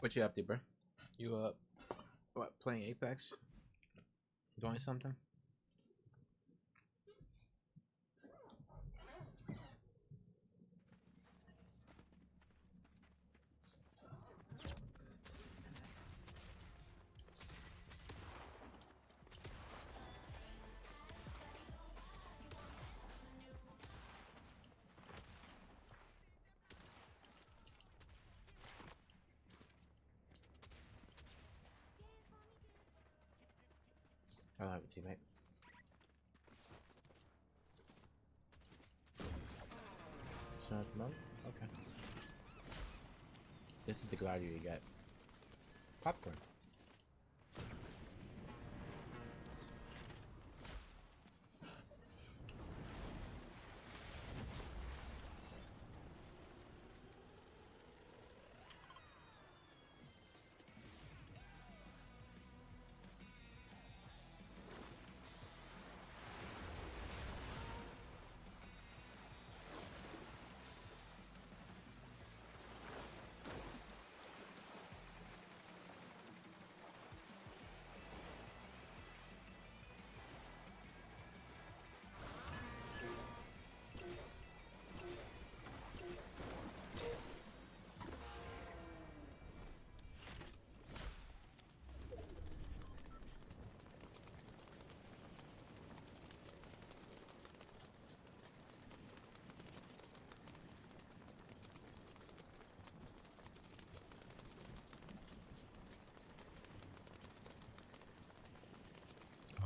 What you up to, bro? You what? Playing Apex? Doing something? I don't have a teammate. It's not at the moment? Okay. This is the glider you get. Popcorn.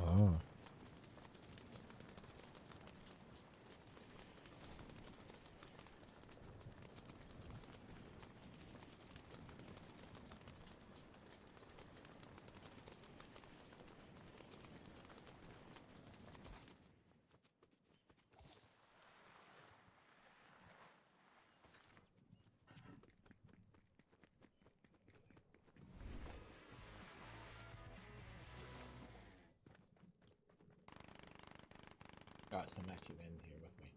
Oh. Got some actually in here with me.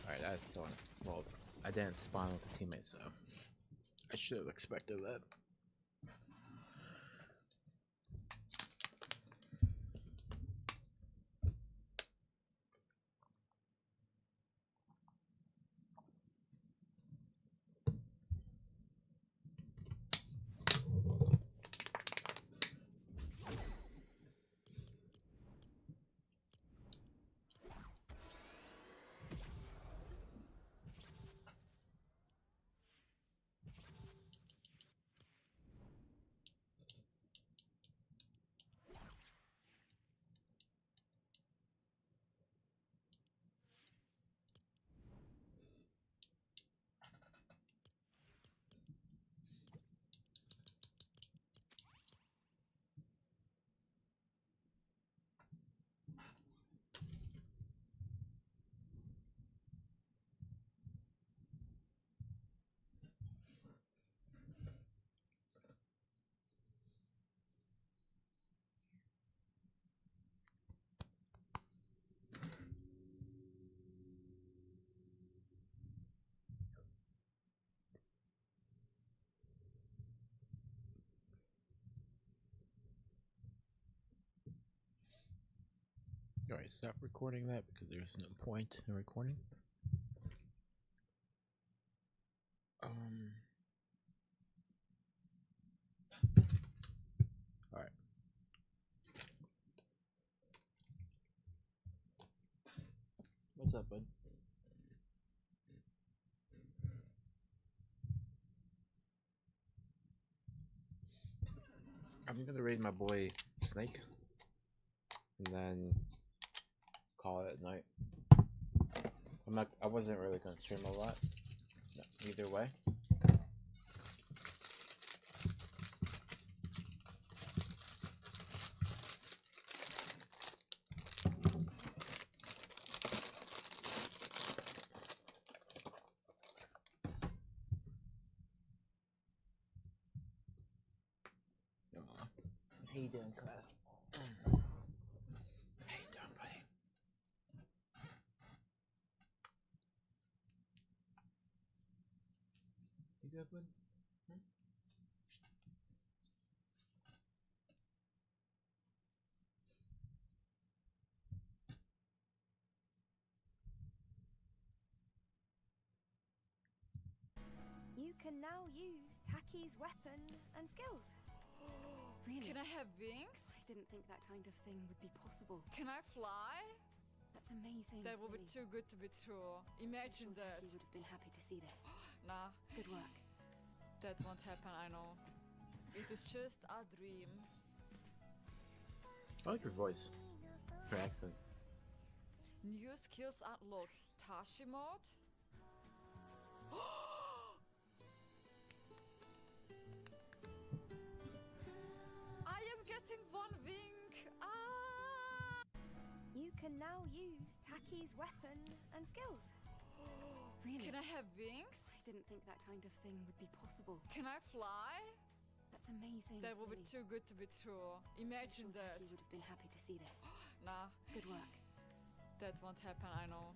Alright, that's so well. I didn't spawn with a teammate, so I should have expected that. Alright, stop recording that because there's no point in recording. Alright. bud? I'm gonna raid my boy Snake and then call it at night. I wasn't really gonna stream a lot. No, either way. How you doing, class? How you doing, buddy? You good, bud? You can now use Taki's weapon and skills. Really? Can I have wings? I didn't think that kind of thing would be possible. Can I fly? That's amazing. That would be really. too good to be true. Imagine I'm sure that. Taki would have been happy to see this. Nah, Good work. that won't happen, I know. It is just a dream. I like your voice. Your accent. New skills unlocked. Tashi mode? I am getting one wing! Ah! You can now use Taki's weapon and skills. Really? Can I have wings? I didn't think that kind of thing would be possible. Can I fly? That's amazing. That would be really. too good to be true. Imagine I'm sure that. Taki would have been happy to see this. Nah, Good work. that won't happen, I know.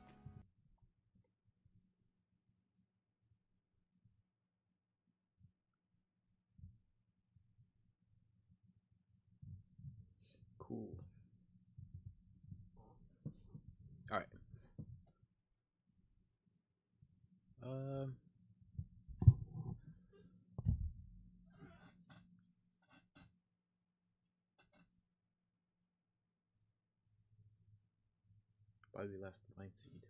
Cool. Alright. Why we left blind seed?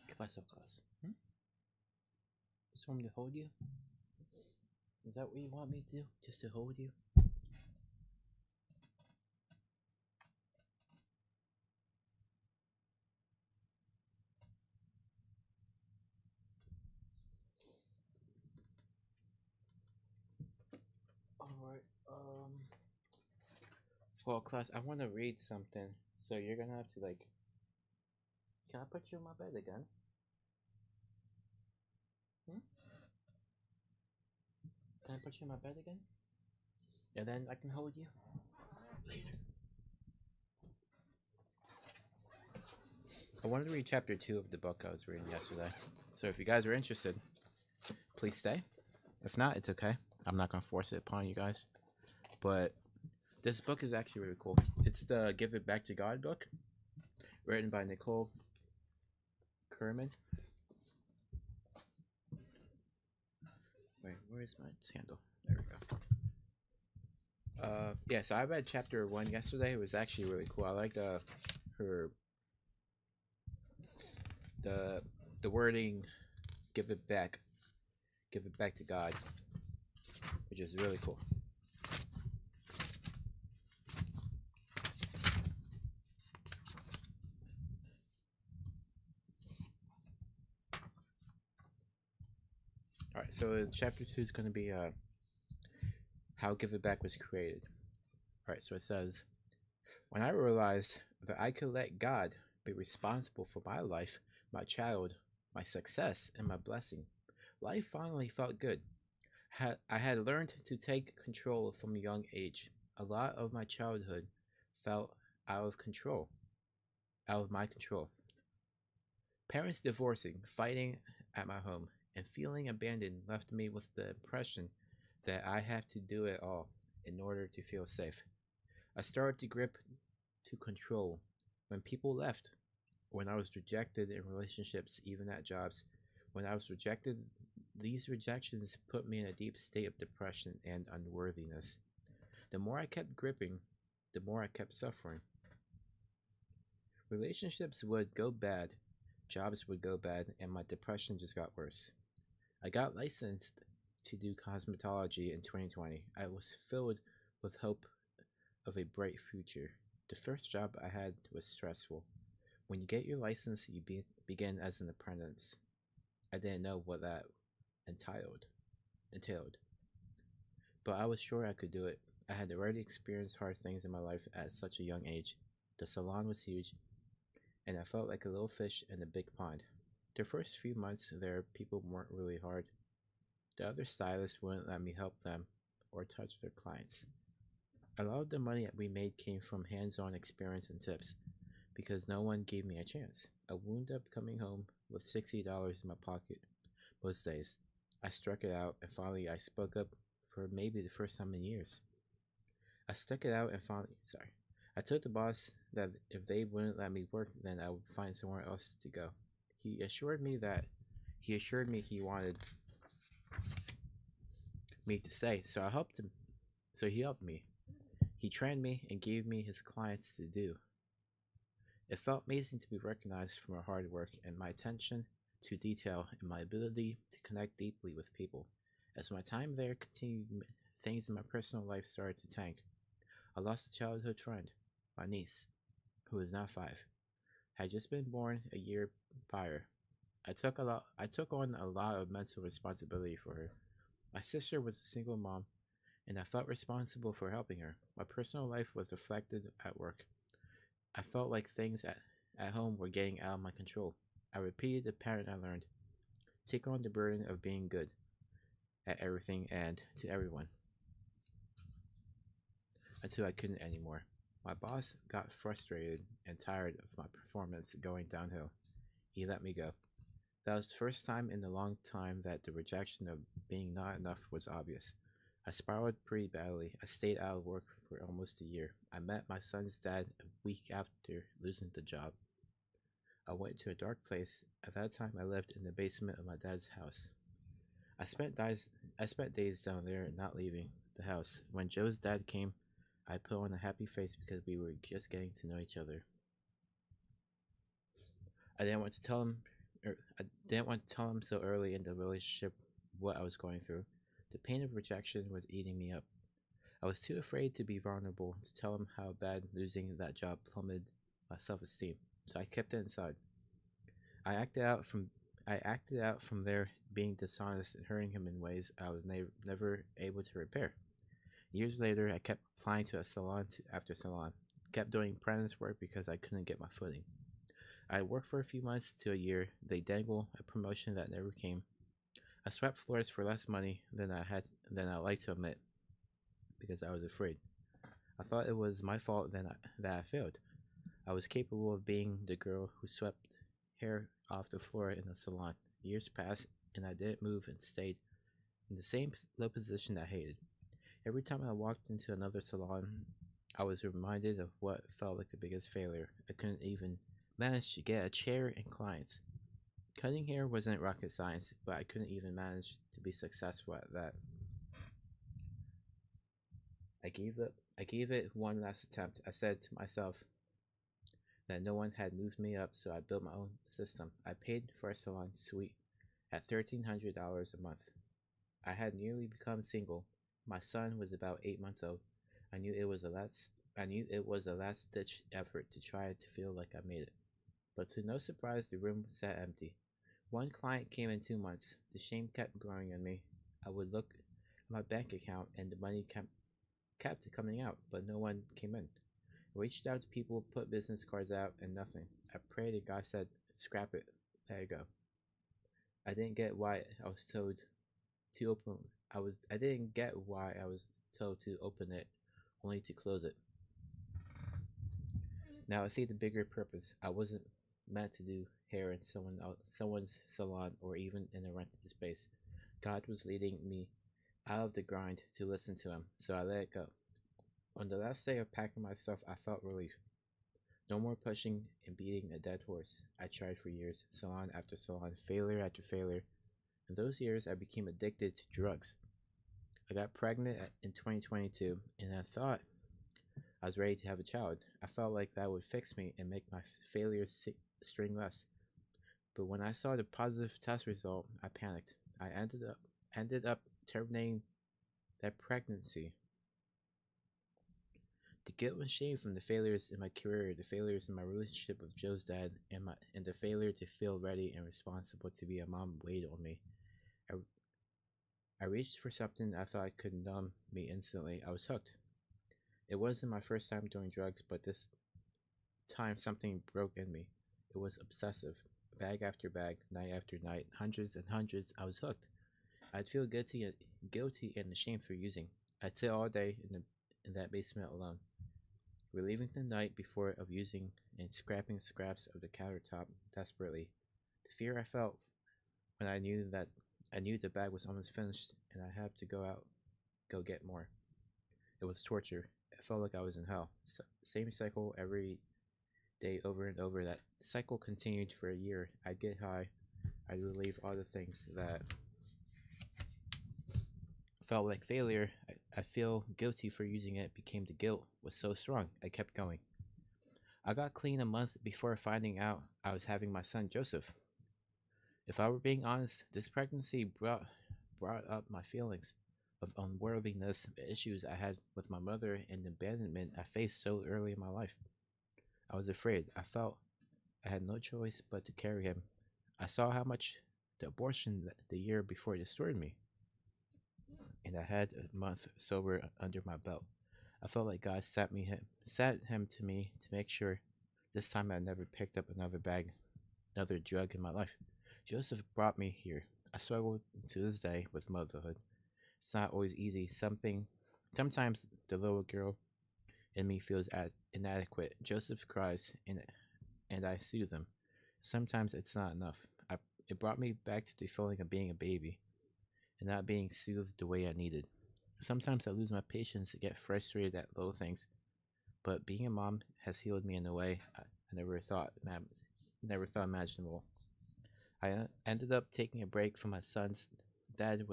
Give myself class. Just want me to hold you? Is that what you want me to do? Just to hold you? Alright, well, class, I want to read something, so you're gonna have to, like... Can I put you in my bed again? Can I put you in my bed again? And then I can hold you? Later. I wanted to read chapter 2 of the book I was reading yesterday. So if you guys are interested, please stay. If not, it's okay. I'm not going to force it upon you guys. But this book is actually really cool. It's the Give It Back to God book, written by Nicole Kerman. Wait, where is my sandal? There we go. Yeah, so I read chapter 1 yesterday. It was actually really cool. I liked her the wording, give it back to God, which is really cool. Alright, so chapter 2 is going to be how Give It Back was created. Alright, so it says, when I realized that I could let God be responsible for my life, my child, my success, and my blessing, life finally felt good. I had learned to take control from a young age. A lot of my childhood felt out of my control. Parents divorcing, fighting at my home, and feeling abandoned left me with the impression that I had to do it all in order to feel safe. I started to grip to control. When people left, when I was rejected in relationships, even at jobs, when I was rejected, these rejections put me in a deep state of depression and unworthiness. The more I kept gripping, the more I kept suffering. Relationships would go bad, jobs would go bad, and my depression just got worse. I got licensed to do cosmetology in 2020. I was filled with hope of a bright future. The first job I had was stressful. When you get your license, you begin as an apprentice. I didn't know what that entailed. But I was sure I could do it. I had already experienced hard things in my life at such a young age. The salon was huge, and I felt like a little fish in a big pond. The first few months there, people weren't really hard. The other stylists wouldn't let me help them or touch their clients. A lot of the money that we made came from hands-on experience and tips, because no one gave me a chance. I wound up coming home with $60 in my pocket most days. I struck it out, and finally I spoke up for maybe the first time in years. I stuck it out and I told the boss that if they wouldn't let me work, then I would find somewhere else to go. He assured me he wanted me to stay, so I helped him. So he helped me. He trained me and gave me his clients to do. It felt amazing to be recognized for my hard work and my attention to detail and my ability to connect deeply with people. As my time there continued, things in my personal life started to tank. I lost a childhood friend, my niece, who is now 5, had just been born a year prior. I took on a lot of mental responsibility for her. My sister was a single mom, and I felt responsible for helping her. My personal life was reflected at work. I felt like things at home were getting out of my control. I repeated the pattern I learned. Take on the burden of being good at everything and to everyone. Until I couldn't anymore. My boss got frustrated and tired of my performance going downhill. He let me go. That was the first time in a long time that the rejection of being not enough was obvious. I spiraled pretty badly. I stayed out of work for almost a year. I met my son's dad a week after losing the job. I went to a dark place. At that time, I lived in the basement of my dad's house. I spent days down there not leaving the house. When Joe's dad came, I put on a happy face because we were just getting to know each other. I didn't want to tell him so early in the relationship what I was going through. The pain of rejection was eating me up. I was too afraid to be vulnerable to tell him how bad losing that job plummeted my self-esteem, so I kept it inside. I acted out from there, being dishonest and hurting him in ways I was never able to repair. Years later, I kept applying to salon after salon, kept doing apprentice work because I couldn't get my footing. I worked for a few months to a year. They dangled a promotion that never came. I swept floors for less money than I liked to admit, because I was afraid. I thought it was my fault that I failed. I was capable of being the girl who swept hair off the floor in a salon. Years passed, and I didn't move and stayed in the same low position I hated. Every time I walked into another salon, I was reminded of what felt like the biggest failure. I couldn't even manage to get a chair and clients. Cutting hair wasn't rocket science, but I couldn't even manage to be successful at that. I gave it one last attempt. I said to myself that no one had moved me up, so I built my own system. I paid for a salon suite at $1,300 a month. I had nearly become single. My son was about 8 months old. I knew it was a last-ditch effort to try to feel like I made it. But to no surprise, the room sat empty. One client came in 2 months. The shame kept growing on me. I would look at my bank account and the money kept coming out, but no one came in. I reached out to people, put business cards out, and nothing. I prayed and God said, scrap it, let it go. I didn't get why I was told to open it, only to close it. Now I see the bigger purpose. I wasn't meant to do hair in someone's salon or even in a rented space. God was leading me out of the grind to listen to him, so I let it go. On the last day of packing my stuff, I felt relief. No more pushing and beating a dead horse. I tried for years, salon after salon, failure after failure. In those years, I became addicted to drugs. I got pregnant in 2022, and I thought I was ready to have a child. I felt like that would fix me and make my failures string less. But when I saw the positive test result, I panicked. I ended up terminating that pregnancy. The guilt and shame from the failures in my career, the failures in my relationship with Joe's dad, and the failure to feel ready and responsible to be a mom weighed on me. I, I reached for something I thought could numb me instantly. I was hooked. It wasn't my first time doing drugs, but this time something broke in me. It was obsessive. Bag after bag, night after night, hundreds and hundreds. I was hooked. I'd feel guilty and ashamed for using. I'd sit all day in that basement alone, relieving the night before of using and scraping scraps of the countertop desperately. The fear I felt when I knew the bag was almost finished and I had to go get more. It was torture. It felt like I was in hell. Same cycle every day over and over. That cycle continued for a year. I'd get high. I'd relieve all the things that felt like failure. I feel guilty for using it. Became the guilt was so strong. I kept going. I got clean a month before finding out I was having my son Joseph. If I were being honest, this pregnancy brought up my feelings of unworthiness, the issues I had with my mother, and the abandonment I faced so early in my life. I was afraid. I felt I had no choice but to carry him. I saw how much the abortion the year before destroyed me, and I had a month sober under my belt. I felt like God sat him to me to make sure this time I never picked up another drug in my life. Joseph brought me here. I struggle to this day with motherhood. It's not always easy. Sometimes the little girl in me feels inadequate. Joseph cries, and I soothe him. Sometimes it's not enough. It brought me back to the feeling of being a baby and not being soothed the way I needed. Sometimes I lose my patience and get frustrated at little things, but being a mom has healed me in a way I never thought imaginable. I ended up taking a break from my son's dad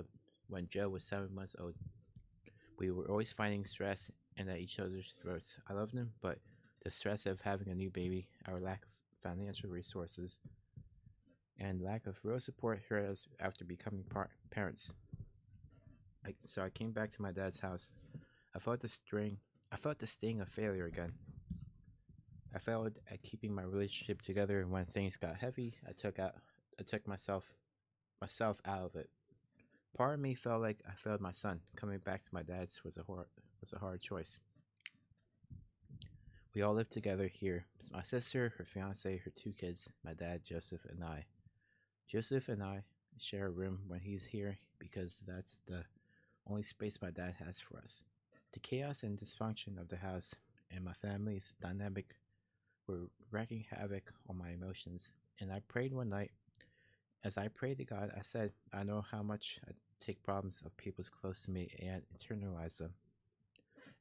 when Joe was 7 months old. We were always finding stress and at each other's throats. I loved him, but the stress of having a new baby, our lack of financial resources, and lack of real support hurt us after becoming parents. So I came back to my dad's house. I felt the sting of failure again. I failed at keeping my relationship together, and when things got heavy, I took myself out of it. Part of me felt like I failed my son. Coming back to my dad's was a hard choice. We all live together here. It's my sister, her fiance, her 2 kids, my dad, Joseph, and I. Joseph and I share a room when he's here because that's the only space my dad has for us. The chaos and dysfunction of the house and my family's dynamic were wreaking havoc on my emotions, and I prayed one night. As I prayed to God, I said, I know how much I take problems of people close to me and internalize them.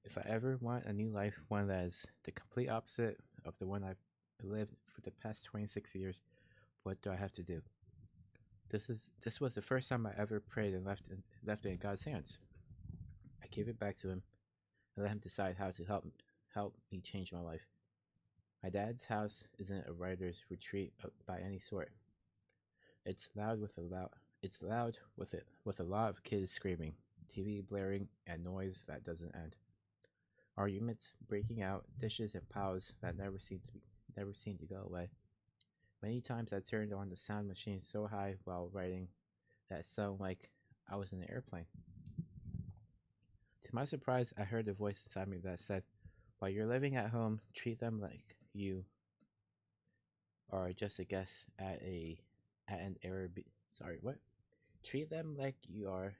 If I ever want a new life, one that is the complete opposite of the one I've lived for the past 26 years, what do I have to do? This was the first time I ever prayed and left it in God's hands. I gave it back to him and let him decide how to help me change my life. My dad's house isn't a writer's retreat by any sort. It's loud with a lot of kids screaming, TV blaring, and noise that doesn't end. Arguments breaking out, dishes and piles that never seem to go away. Many times I turned on the sound machine so high while writing that it sounded like I was in an airplane. To my surprise, I heard a voice inside me that said, while you're living at home, treat them like you are just a guest at an Airbnb. Sorry, what? Treat them like you are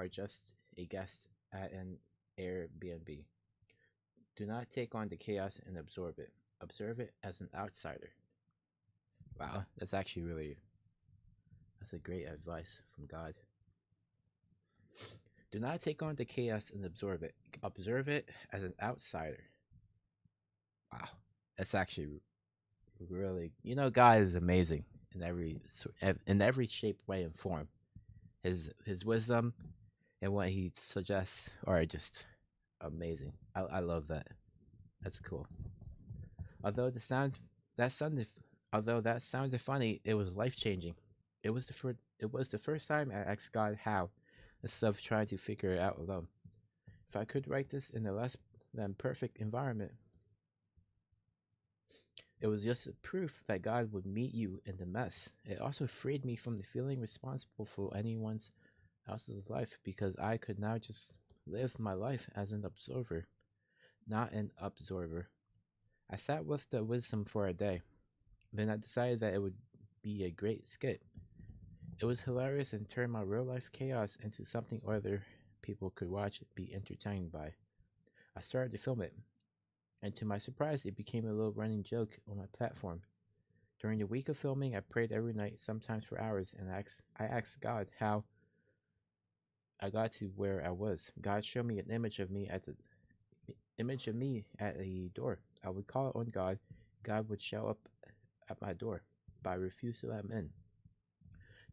just a guest at an Airbnb. Do not take on the chaos and absorb it. Observe it as an outsider. Wow, that's a great advice from God. Do not take on the chaos and absorb it. Observe it as an outsider. Wow, that's actually really, God is amazing in every shape, way, and form. His wisdom and what he suggests are just amazing. I love that. That's cool. Although the sound that sounded although that sounded funny, it was life changing. It was the first time I asked God how, instead of trying to figure it out alone. If I could write this in a less than perfect environment, it was just proof that God would meet you in the mess. It also freed me from the feeling responsible for anyone else's life because I could now just live my life as an observer, not an absorber. I sat with the wisdom for a day. Then I decided that it would be a great skit. It was hilarious and turned my real life chaos into something other people could watch and be entertained by. I started to film it, and to my surprise, it became a little running joke on my platform. During the week of filming, I prayed every night, sometimes for hours, and I asked God how I got to where I was. God showed me an image of me at a door. I would call on God. God would show up at my door, but I refused to let him in.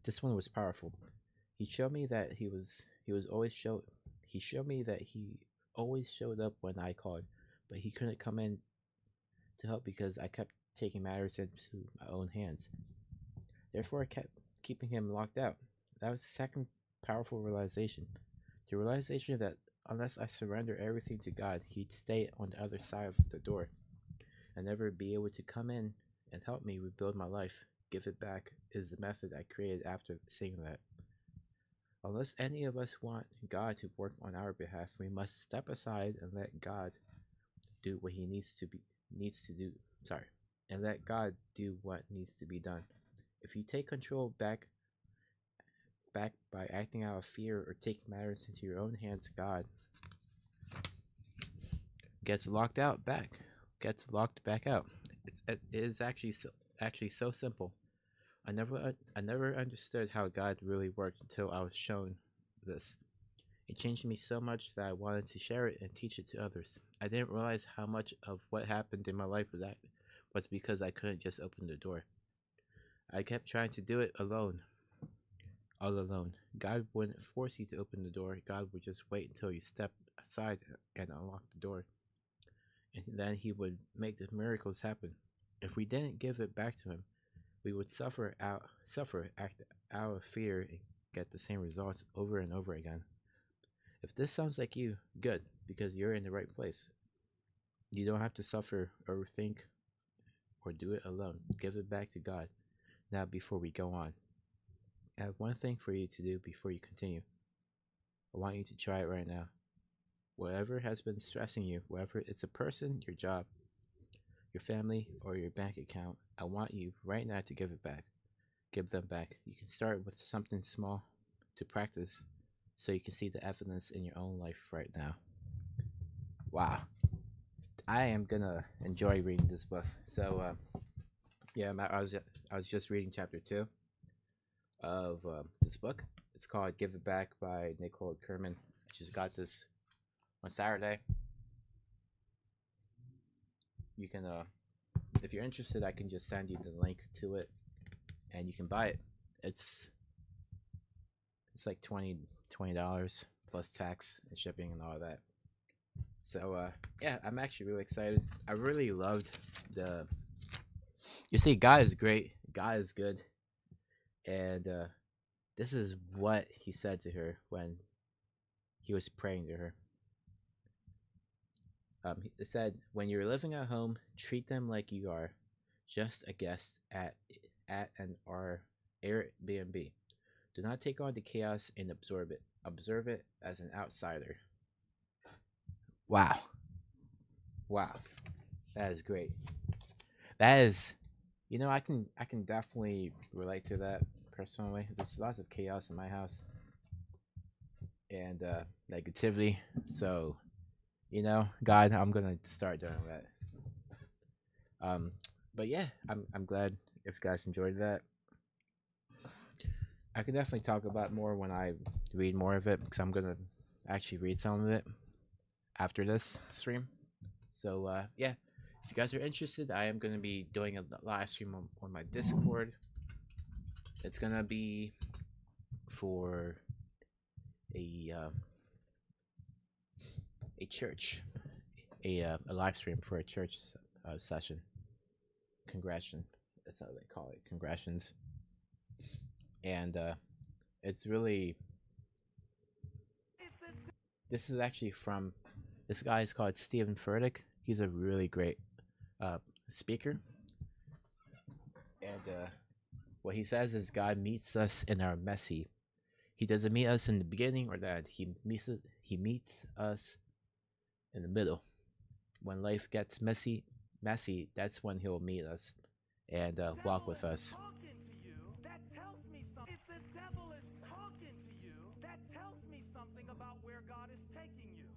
This one was powerful. He showed me that he showed me that he always showed up when I called, but he couldn't come in to help because I kept taking matters into my own hands. Therefore, I kept keeping him locked out. That was the second powerful realization. The realization that unless I surrender everything to God, he'd stay on the other side of the door and never be able to come in and help me rebuild my life. Give it back is the method I created after seeing that. Unless any of us want God to work on our behalf, we must step aside and let God do what he needs to do. Sorry, and let God do what needs to be done. If you take control back by acting out of fear or taking matters into your own hands, God gets locked back out. It is actually so simple. I never understood how God really worked until I was shown this. It changed me so much that I wanted to share it and teach it to others. I didn't realize how much of what happened in my life was because I couldn't just open the door. I kept trying to do it alone, all alone. God wouldn't force you to open the door. God would just wait until you step aside and unlock the door, and then he would make the miracles happen. If we didn't give it back to him, we would act out of fear, and get the same results over and over again. If this sounds like you, good, because you're in the right place. You don't have to suffer, overthink, or do it alone. Give it back to God. Now, before we go on, I have one thing for you to do before you continue. I want you to try it right now. Whatever has been stressing you, whether it's a person, your job, your family, or your bank account, I want you right now to give it back. Give them back. You can start with something small to practice so you can see the evidence in your own life right now. Wow. I am gonna enjoy reading this book. So, yeah, I was just reading chapter 2 of this book. It's called "Give It Back" by Nicole Kerman. I just got this on Saturday. You can, if you're interested, I can just send you the link to it, and you can buy it. It's like $20 plus tax and shipping and all of that. So yeah, I'm actually really excited. I really loved the. You see, God is great. God is good, and this is what he said to her when he was praying to her. It said, "When you're living at home, treat them like you are just a guest at an Airbnb. Do not take on the chaos and absorb it. Observe it as an outsider." Wow. Wow. That is great. That is, I can definitely relate to that personally. There's lots of chaos in my house and negativity. So, God, I'm gonna start doing that. But yeah, I'm glad if you guys enjoyed that. I can definitely talk about more when I read more of it because I'm gonna actually read some of it after this stream. So yeah, if you guys are interested, I am gonna be doing a live stream on my Discord. It's gonna be for a church, a live stream for a church session. Congratulations, that's how they call it. Congratulations. And it's really. This is actually from. This guy is called Stephen Furtick. He's a really great speaker. And what he says is God meets us in our messy. He doesn't meet us in the beginning or that. He meets us in the middle. When life gets messy, that's when he'll meet us and walk with us. That tells me something. If the devil is talking to you, that tells me something about where God is taking you.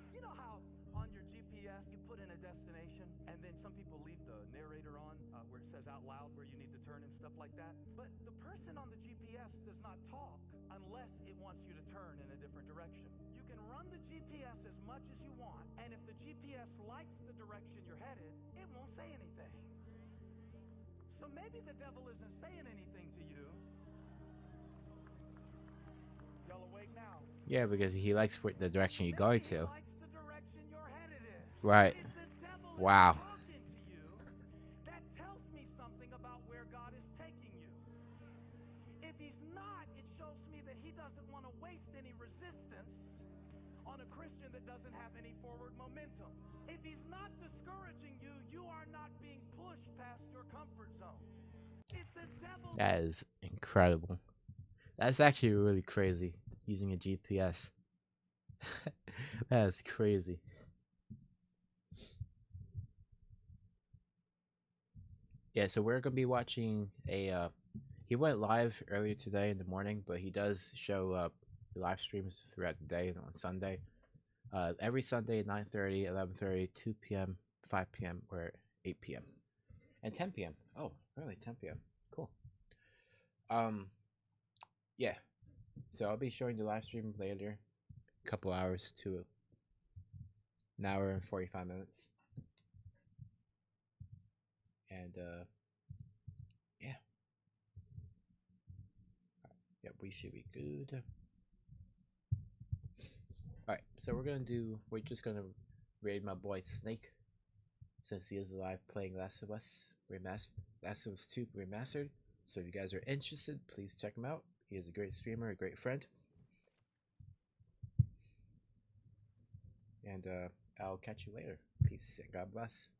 You know how on your GPS you put in a destination and then some people leave the narrator on where it says out loud where you need to turn and stuff like that? But the person on the GPS does not talk unless it wants you to turn in a different direction. You can run the GPS as much as you want, and if the GPS likes the direction you're headed, it won't say anything. So maybe the devil isn't saying anything to you. Y'all awake now? Yeah, because he likes the direction you're going to. He likes the direction you're headed in. Right. If the devil Wow. is talking to you, that tells me something about where God is taking you. If he's not, it shows me that he doesn't want to waste any resistance on a Christian that doesn't have any forward momentum. If he's not discouraging you, you are not being pushed past your comfort zone. If the devil... That is incredible. That's actually really crazy, using a GPS. That is crazy. Yeah, so we're going to be watching a... he went live earlier today in the morning, but he does show live streams throughout the day on Sunday. Every Sunday at 9:30, 11:30, 2 p.m., 5 p.m., or 8 p.m. And 10 p.m. Oh, really? 10 p.m. Cool. Yeah. So I'll be showing the live stream later. A couple hours to an hour and 45 minutes. And, yeah. Yep, we should be good. Alright, so we're just gonna raid my boy Snake, since he is alive playing Last of Us Last of Us 2 Remastered. So if you guys are interested, please check him out. He is a great streamer, a great friend. And I'll catch you later. Peace and God bless.